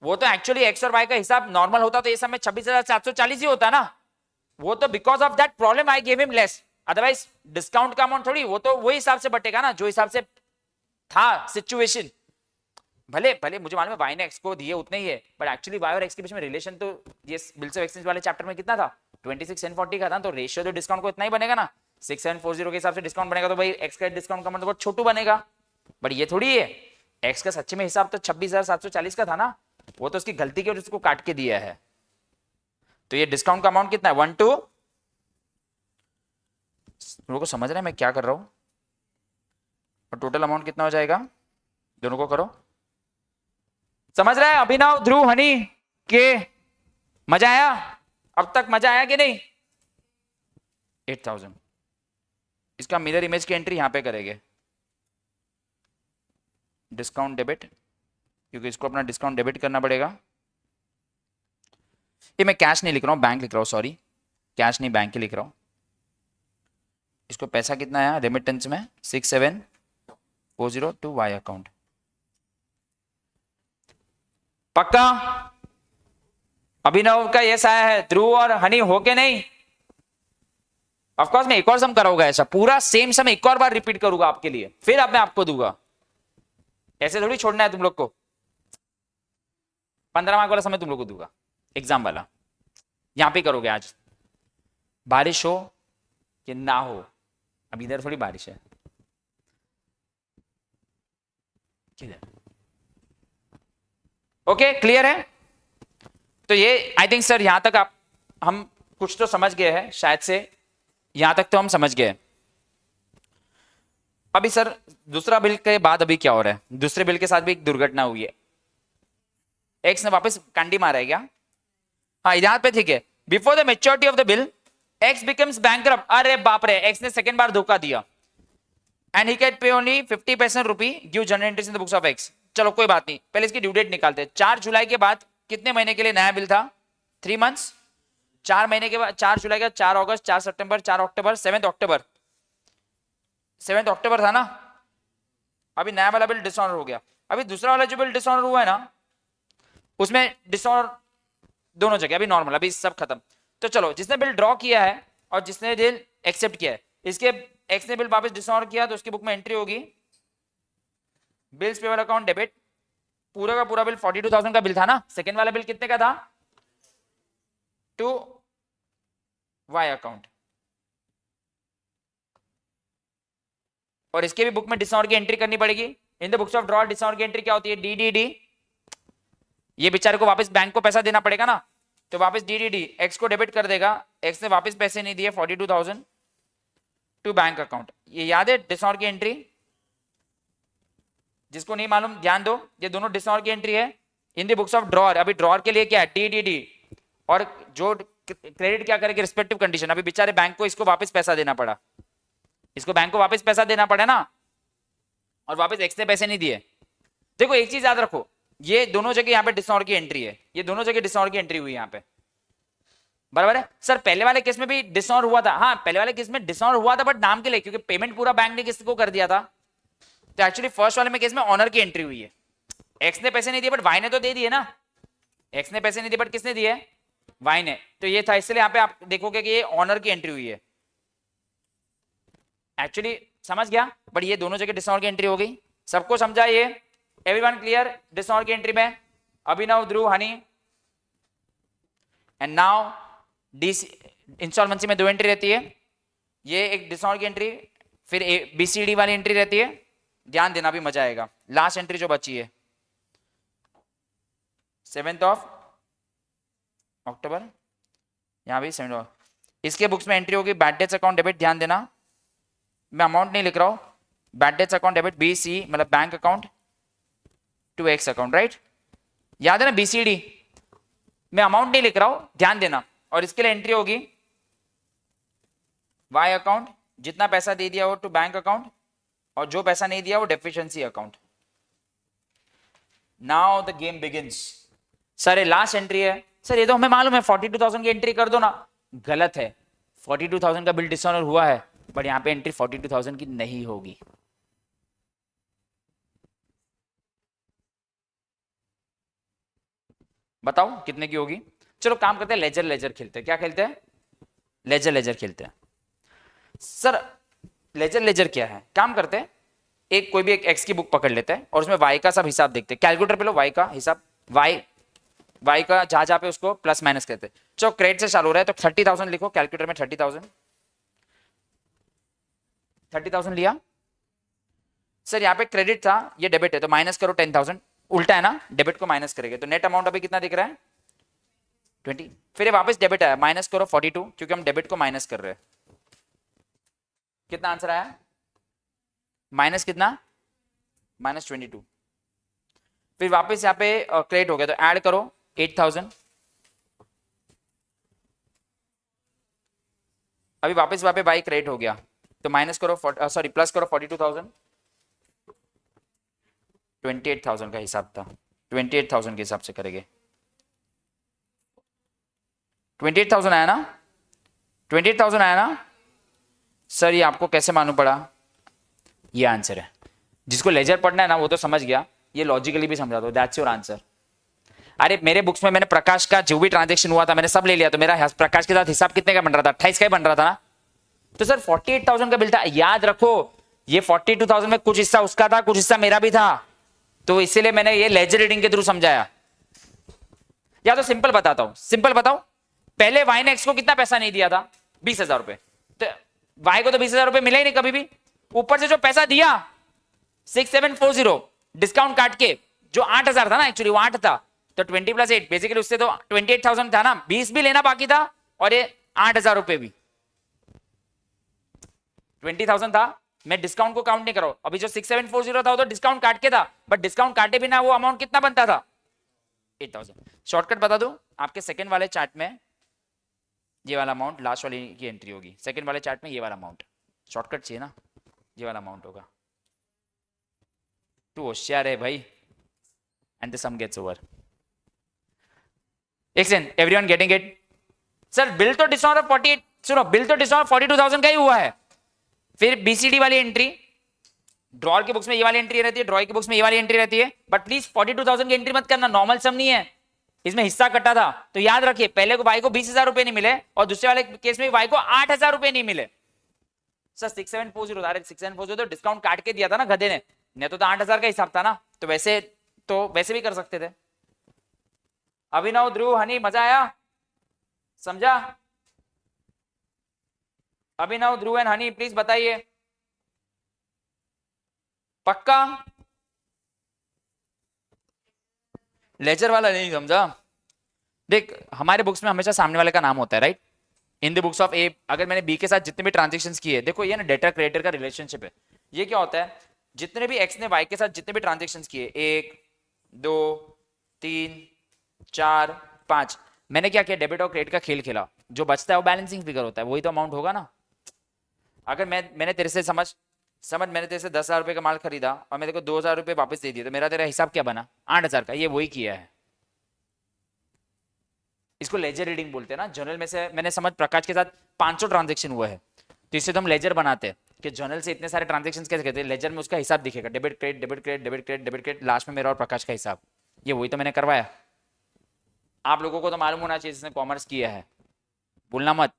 वो तो एक्चुअली एक्स और वाई का हिसाब नॉर्मल होता तो ये समय 26,740 ही होता ना। वो तो because of that problem I give him less, otherwise discount का अमाउंट थोड़ी, वो तो वही हिसाब से बटेगा ना जो हिसाब से था सिचुएशन। भले भले मुझे मालूम है वाई ने एक्स को दिए उतने ही है, बट एक्चुअली वाई और एक्स के बीच में रिलेशन तो ये बिल्स ऑफ एक्सचेंज वाले चैप्टर में कितना था? 26 and 40 का था। तो रेशियो तो डिस्काउंट को इतना ही बनेगा ना। 6740 के हिसाब से डिस्काउंट बनेगा तो भाई एक्स का डिस्काउंट का अमाउंट बहुत छोटू बनेगा। बट ये थोड़ी है, एक्स का सच्चे में हिसाब तो 26,740 का था ना, वो तो उसकी गलती के उसको काट के दिया है। तो ये डिस्काउंट का अमाउंट कितना है? 1 2। दोनों को समझ रहे हैं मैं क्या कर रहा हूं? और टोटल अमाउंट कितना हो जाएगा? दोनों को करो, समझ रहे हैं? अभिनव, ध्रुव, हनी के मजा आया? अब तक मजा आया कि नहीं? 8,000। इसका मिरर इमेज की एंट्री यहां पे करेंगे, डिस्काउंट डेबिट, क्योंकि इसको अपना डिस्काउंट डेबिट करना पड़ेगा। ये मैं कैश नहीं लिख रहा हूं, बैंक लिख रहा हूं, सॉरी कैश नहीं बैंक ही लिख रहा हूं। इसको पैसा कितना आया रेमिटेंस में? 6740 टू वाई अकाउंट। पक्का? अभिनव का यस आया है, ध्रुव और हनी हो के नहीं? ऑफकोर्स मैं एक और सम कराऊंगा, ऐसा पूरा सेम सम एक और बार रिपीट करूंगा आपके लिए, फिर अब मैं आपको दूंगा। ऐसे थोड़ी छोड़ना है तुम लोग को। 15 मार्क वाला समय तुम लोग को दूंगा, एग्जाम वाला। यहां पे करोगे आज, बारिश हो कि ना हो, अब इधर थोड़ी बारिश है। ओके, क्लियर है? तो ये आई थिंक सर यहां तक आप हम कुछ तो समझ गए हैं शायद से, यहां तक तो हम समझ गए। अभी सर दूसरा बिल के बाद अभी क्या हो रहा है, दूसरे बिल के साथ भी एक दुर्घटना हुई है। एक्स ने वापस कांडी मारा है क्या? हाँ, यहां पे ठीक है। Before the maturity of the bill x becomes bankrupt. अरे बाप रे, एक्स ने सेकंड बार धोखा दिया। And he can pay only 50% rupee give general entries in the books of x. चलो कोई बात नहीं, पहले इसकी ड्यू डेट निकालते हैं। 4 जुलाई के बाद कितने महीने के लिए नया बिल था? 3 मंथ्स। 4 महीने के बाद 4 जुलाई का 4 अगस्त, 4 सितंबर, 4 अक्टूबर, 7 अक्टूबर, 7 अक्टूबर था ना। अभी नया वाला बिल डिसऑनर हो गया। अभी दूसरा वाला जो बिल डिसऑनर हुआ है ना, उसमें डिसऑनर दोनों जगह, अभी नॉर्मल, अभी सब खत्म। तो चलो, जिसने बिल ड्रॉ किया है और जिसने बिल एक्सेप्ट किया है, इसके एक्स ने बिल वापस डिसऑनर किया तो उसकी बुक में एंट्री होगी बिल्स पेबल अकाउंट डेबिट। पूरा का पूरा बिल 42,000 का बिल था ना। सेकंड वाला बिल कितने का था? To Y account. और इसके भी बुक में डिसऑनर की एंट्री करनी पड़ेगी। इन the books of draw dishonour की एंट्री क्या होती है? डीडीडी। ये बेचारे को वापस बैंक को पैसा देना पड़ेगा ना, तो वापस डीडीडी एक्स को डेबिट कर देगा। एक्स ने वापस पैसे नहीं दिए 42,000 टू बैंक अकाउंट। ये याद है डिसऑनर की एंट्री? जिसको नहीं मालूम ध्यान दो, ये दोनों डिसऑनर की एंट्री है in the books of drawer. अभी ड्रॉर के लिए क्या है? डीडीडी। और जो क्रेडिट क्या करेगी? Respective condition. अभी बेचारे बैंक को इसको वापस पैसा देना पड़ा, इसको बैंक को वापस पैसा देना पड़ा ना, और वापस एक्स ने पैसे नहीं दिए। देखो एक चीज याद रखो, ये दोनों जगह यहाँ पे डिसऑनर की एंट्री है, ये दोनों जगह डिसऑनर की एंट्री हुई यहाँ पे, बराबर है? सर पहले वाले केस में भी डिसऑनर हुआ था। हाँ, पहले वाले केस में डिसऑनर हुआ था, बट नाम के लिए, क्योंकि पेमेंट पूरा बैंक ने किसको कर दिया था। तो एक्चुअली फर्स्ट वाले में केस में ऑनर की एंट्री हुई है। एक्स ने पैसे नहीं दिए बट वाई ने तो दे दिए ना। एक्स ने पैसे नहीं दिए बट किसने दिए? वाई ने। तो ये था, इसलिए यहाँ पे आप देखोगे कि ये ऑनर की एंट्री हुई है। एक्चुअली समझ गया, बट ये दोनों जगह डिसऑनर की एंट्री हो गई। सबको समझा ये? Everyone clear? डिसऑनर की एंट्री में अभिनव, Dhruv, honey and now DC. इंस्टॉलमेंसी में 2 एंट्री रहती है, ये एक डिसऑनर की एंट्री, फिर बीसीडी वाली एंट्री रहती है। ध्यान देना, भी मजा आएगा। लास्ट एंट्री जो बची है 7 अक्टूबर, यहां भी 7 इसके बुक्स में एंट्री होगी बैड डेट्स अकाउंट डेबिट। ध्यान देना, मैं अमाउंट नहीं लिख रहा हूं। Bad debts account debit B C, मतलब bank account to X account, right? याद है ना? बीसीडी मैं अमाउंट नहीं लिख रहा हूं, ध्यान देना। और इसके लिए एंट्री होगी वाई अकाउंट, जितना पैसा दे दिया वो टू बैंक अकाउंट, और जो पैसा नहीं दिया वो deficiency account. Now the game begins. Sir ये लास्ट एंट्री है। सर ये तो हमें मालूम है, 42,000 की एंट्री कर दो ना। गलत है, 42,000 का बिल डिसऑनर हुआ है, बट यहां पे एंट्री 42,000 की नहीं होगी। बताओ कितने की होगी? चलो काम करते हैं, लेजर लेजर खेलते हैं। क्या खेलते हैं? लेजर लेजर खेलते हैं। सर लेजर लेजर क्या है? काम करते हैं, एक कोई भी एक एक्स की बुक पकड़ लेते हैं और उसमें वाई का सब हिसाब देखते हैं। कैलकुलेटर पे लो वाई का हिसाब, वाई का जहां जहां पे उसको प्लस माइनस करते हैं। चलो क्रेडिट से चालू हो रहा है तो 30,000 लिखो कैलकुलेटर में। 30,000 लिया। सर यहाँ पे क्रेडिट था, ये डेबिट है, तो माइनस करो 10,000। उल्टा है ना, डेबिट को माइनस करेंगे तो नेट अमाउंट अभी कितना दिख रहा है? 20। फिर ये वापस डेबिट आया, माइनस करो 42, क्योंकि हम डेबिट को माइनस कर रहे हैं। कितना आंसर आया? माइनस कितना? -22। फिर वापस यहाँ पे क्रेडिट हो गया तो ऐड करो 8,000। अभी वापस वहां पे बाई क्रेडिट हो गया तो माइनस करो, सॉरी प्लस करो 42,000। 28,000 का हिसाब था, 28,000 के हिसाब से करेंगे। 28,000 आया ना? 28,000 आया ना? सर ये आपको कैसे मालूम पड़ा? ये आंसर है। जिसको लेजर पढ़ना है ना वो तो समझ गया, ये लॉजिकली भी समझा दो। That's your answer. अरे मेरे बुक्स में मैंने प्रकाश का जो भी ट्रांजेक्शन हुआ था मैंने सब ले लिया, तो मेरा प्रकाश के साथ हिसाब कितने का बन रहा था? 28 का ही बन रहा था ना। तो सर 48,000 का बिल था, याद रखो ये 42,000 में कुछ हिस्सा उसका था, कुछ हिस्सा मेरा भी था, तो इसीलिए मैंने ये लेजर रीडिंग के थ्रू समझाया। या तो सिंपल बताता हूं, सिंपल बताओ, पहले वाई ने एक्स को कितना पैसा नहीं दिया था, 20,000 रुपए, तो वाई को तो 20,000 रुपए मिले ही नहीं कभी भी, ऊपर से जो पैसा दिया 6740 डिस्काउंट काट के, जो 8,000 था ना, एक्चुअली वो 8 था, तो 20 + 8 बेसिकली उससे तो 28,000 था ना, 20 भी लेना बाकी था और ये 8,000 रुपए भी, 20,000 था, मैं डिस्काउंट को काउंट नहीं करो, अभी जो 6740 था वो तो डिस्काउंट काट के था, बट डिस्काउंट काटे बिना वो अमाउंट कितना बनता था, 8,000। शॉर्टकट बता दो, आपके सेकंड वाले चार्ट में ये वाला अमाउंट लास्ट वाली की एंट्री होगी, सेकंड वाले चार्ट में ये वाला अमाउंट, शॉर्टकट चाहिए ना, ये वाला अमाउंट होगा। तू होशियार है भाई, and the sum gets over. Accent, everyone getting it? Sir bill तो डिस्काउंट ऑफ 48, सुनो बिल तो डिस्काउंट 42,000 का ही हुआ है, फिर बीसीडी वाली एंट्री, ड्रॉर की बुक्स में ये वाली एंट्री रहती है, ड्रॉर की बुक्स में ये वाली एंट्री रहती है, बट प्लीज 42,000 की एंट्री मत करना, नॉर्मल सम नहीं है, इसमें हिस्सा कटा था, तो याद रखिए पहले को वाई को 20,000 रुपए नहीं मिले और दूसरे वाले केस में वाई को 8,000 रुपए नहीं मिले। सर 6740 तो डिस्काउंट काट के दिया था ना गधे ने, नहीं तो 8,000 का हिसाब था ना, तो वैसे भी कर सकते थे। अभिनव, ध्रुव, हनी, मजा आया, समझा? अभिनव, ध्रुव एंड हनी प्लीज बताइए, पक्का? लेजर वाला नहीं समझा? देख हमारे बुक्स में हमेशा सामने वाले का नाम होता है, right? In the books of A, अगर मैंने बी के साथ जितने भी ट्रांजेक्शंस किए, देखो ये ना डेटा क्रिएटर का रिलेशनशिप है, ये क्या होता है, जितने भी एक्स ने वाई के साथ जितने भी ट्रांजेक्शंस किए, 1 2 3 4 5, मैंने क्या किया, डेबिट और क्रेडिट का खेल खेला, जो बचता है वो बैलेंसिंग फिगर होता है, वही तो अमाउंट होगा ना। अगर मैंने तेरे से समझ मैंने तेरे से 10,000 रुपए का माल खरीदा और मैंने को 2,000 रुपए वापस दे दिए, तो मेरा तेरा हिसाब क्या बना, 8,000 का, ये वही किया है। इसको लेजर रीडिंग बोलते हैं ना। जर्नल में से मैंने समझ प्रकाश के साथ 500 ट्रांजेक्शन हुआ है, तो इससे तो हम लेजर बनाते हैं कि जर्नल से इतने सारे ट्रांजेक्शन कैसे करते हैं, लेजर में उसका हिसाब दिखेगा, debit credit debit credit debit credit debit credit, last में मेरा और प्रकाश का हिसाब, ये वही तो मैंने करवाया। आप लोगों को तो मालूम होना चाहिए जिसने कॉमर्स किया है, भूलना मत।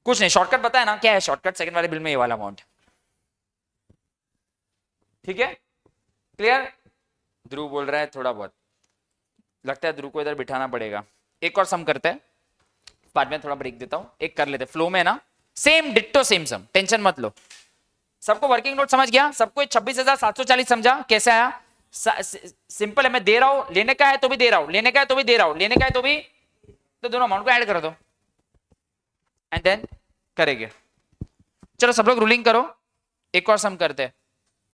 कुछ नहीं, शॉर्टकट बताया ना, क्या है शॉर्टकट, सेकंड वाले बिल में ये वाला अमाउंट, ठीक है, क्लियर? ध्रुव बोल रहा है थोड़ा बहुत, लगता है ध्रुव को इधर बिठाना पड़ेगा। एक और सम करते हैं, बाद में थोड़ा ब्रेक देता हूं, एक कर लेते फ्लो में ना, सेम डिट्टो सेम सम, टेंशन मत लो। सबको वर्किंग नोट समझ गया? सबको 26,740 समझा? कैसे आया? सिंपल है, मैं दे रहा हूं, लेने का है तो भी दे रहा हूं, लेने का है तो भी दे रहा हूं, लेने का है तो भी, तो दोनों अमाउंट को ऐड कर दो एंड देन करेंगे। चलो सब लोग रूलिंग करो, एक और सम करते हैं।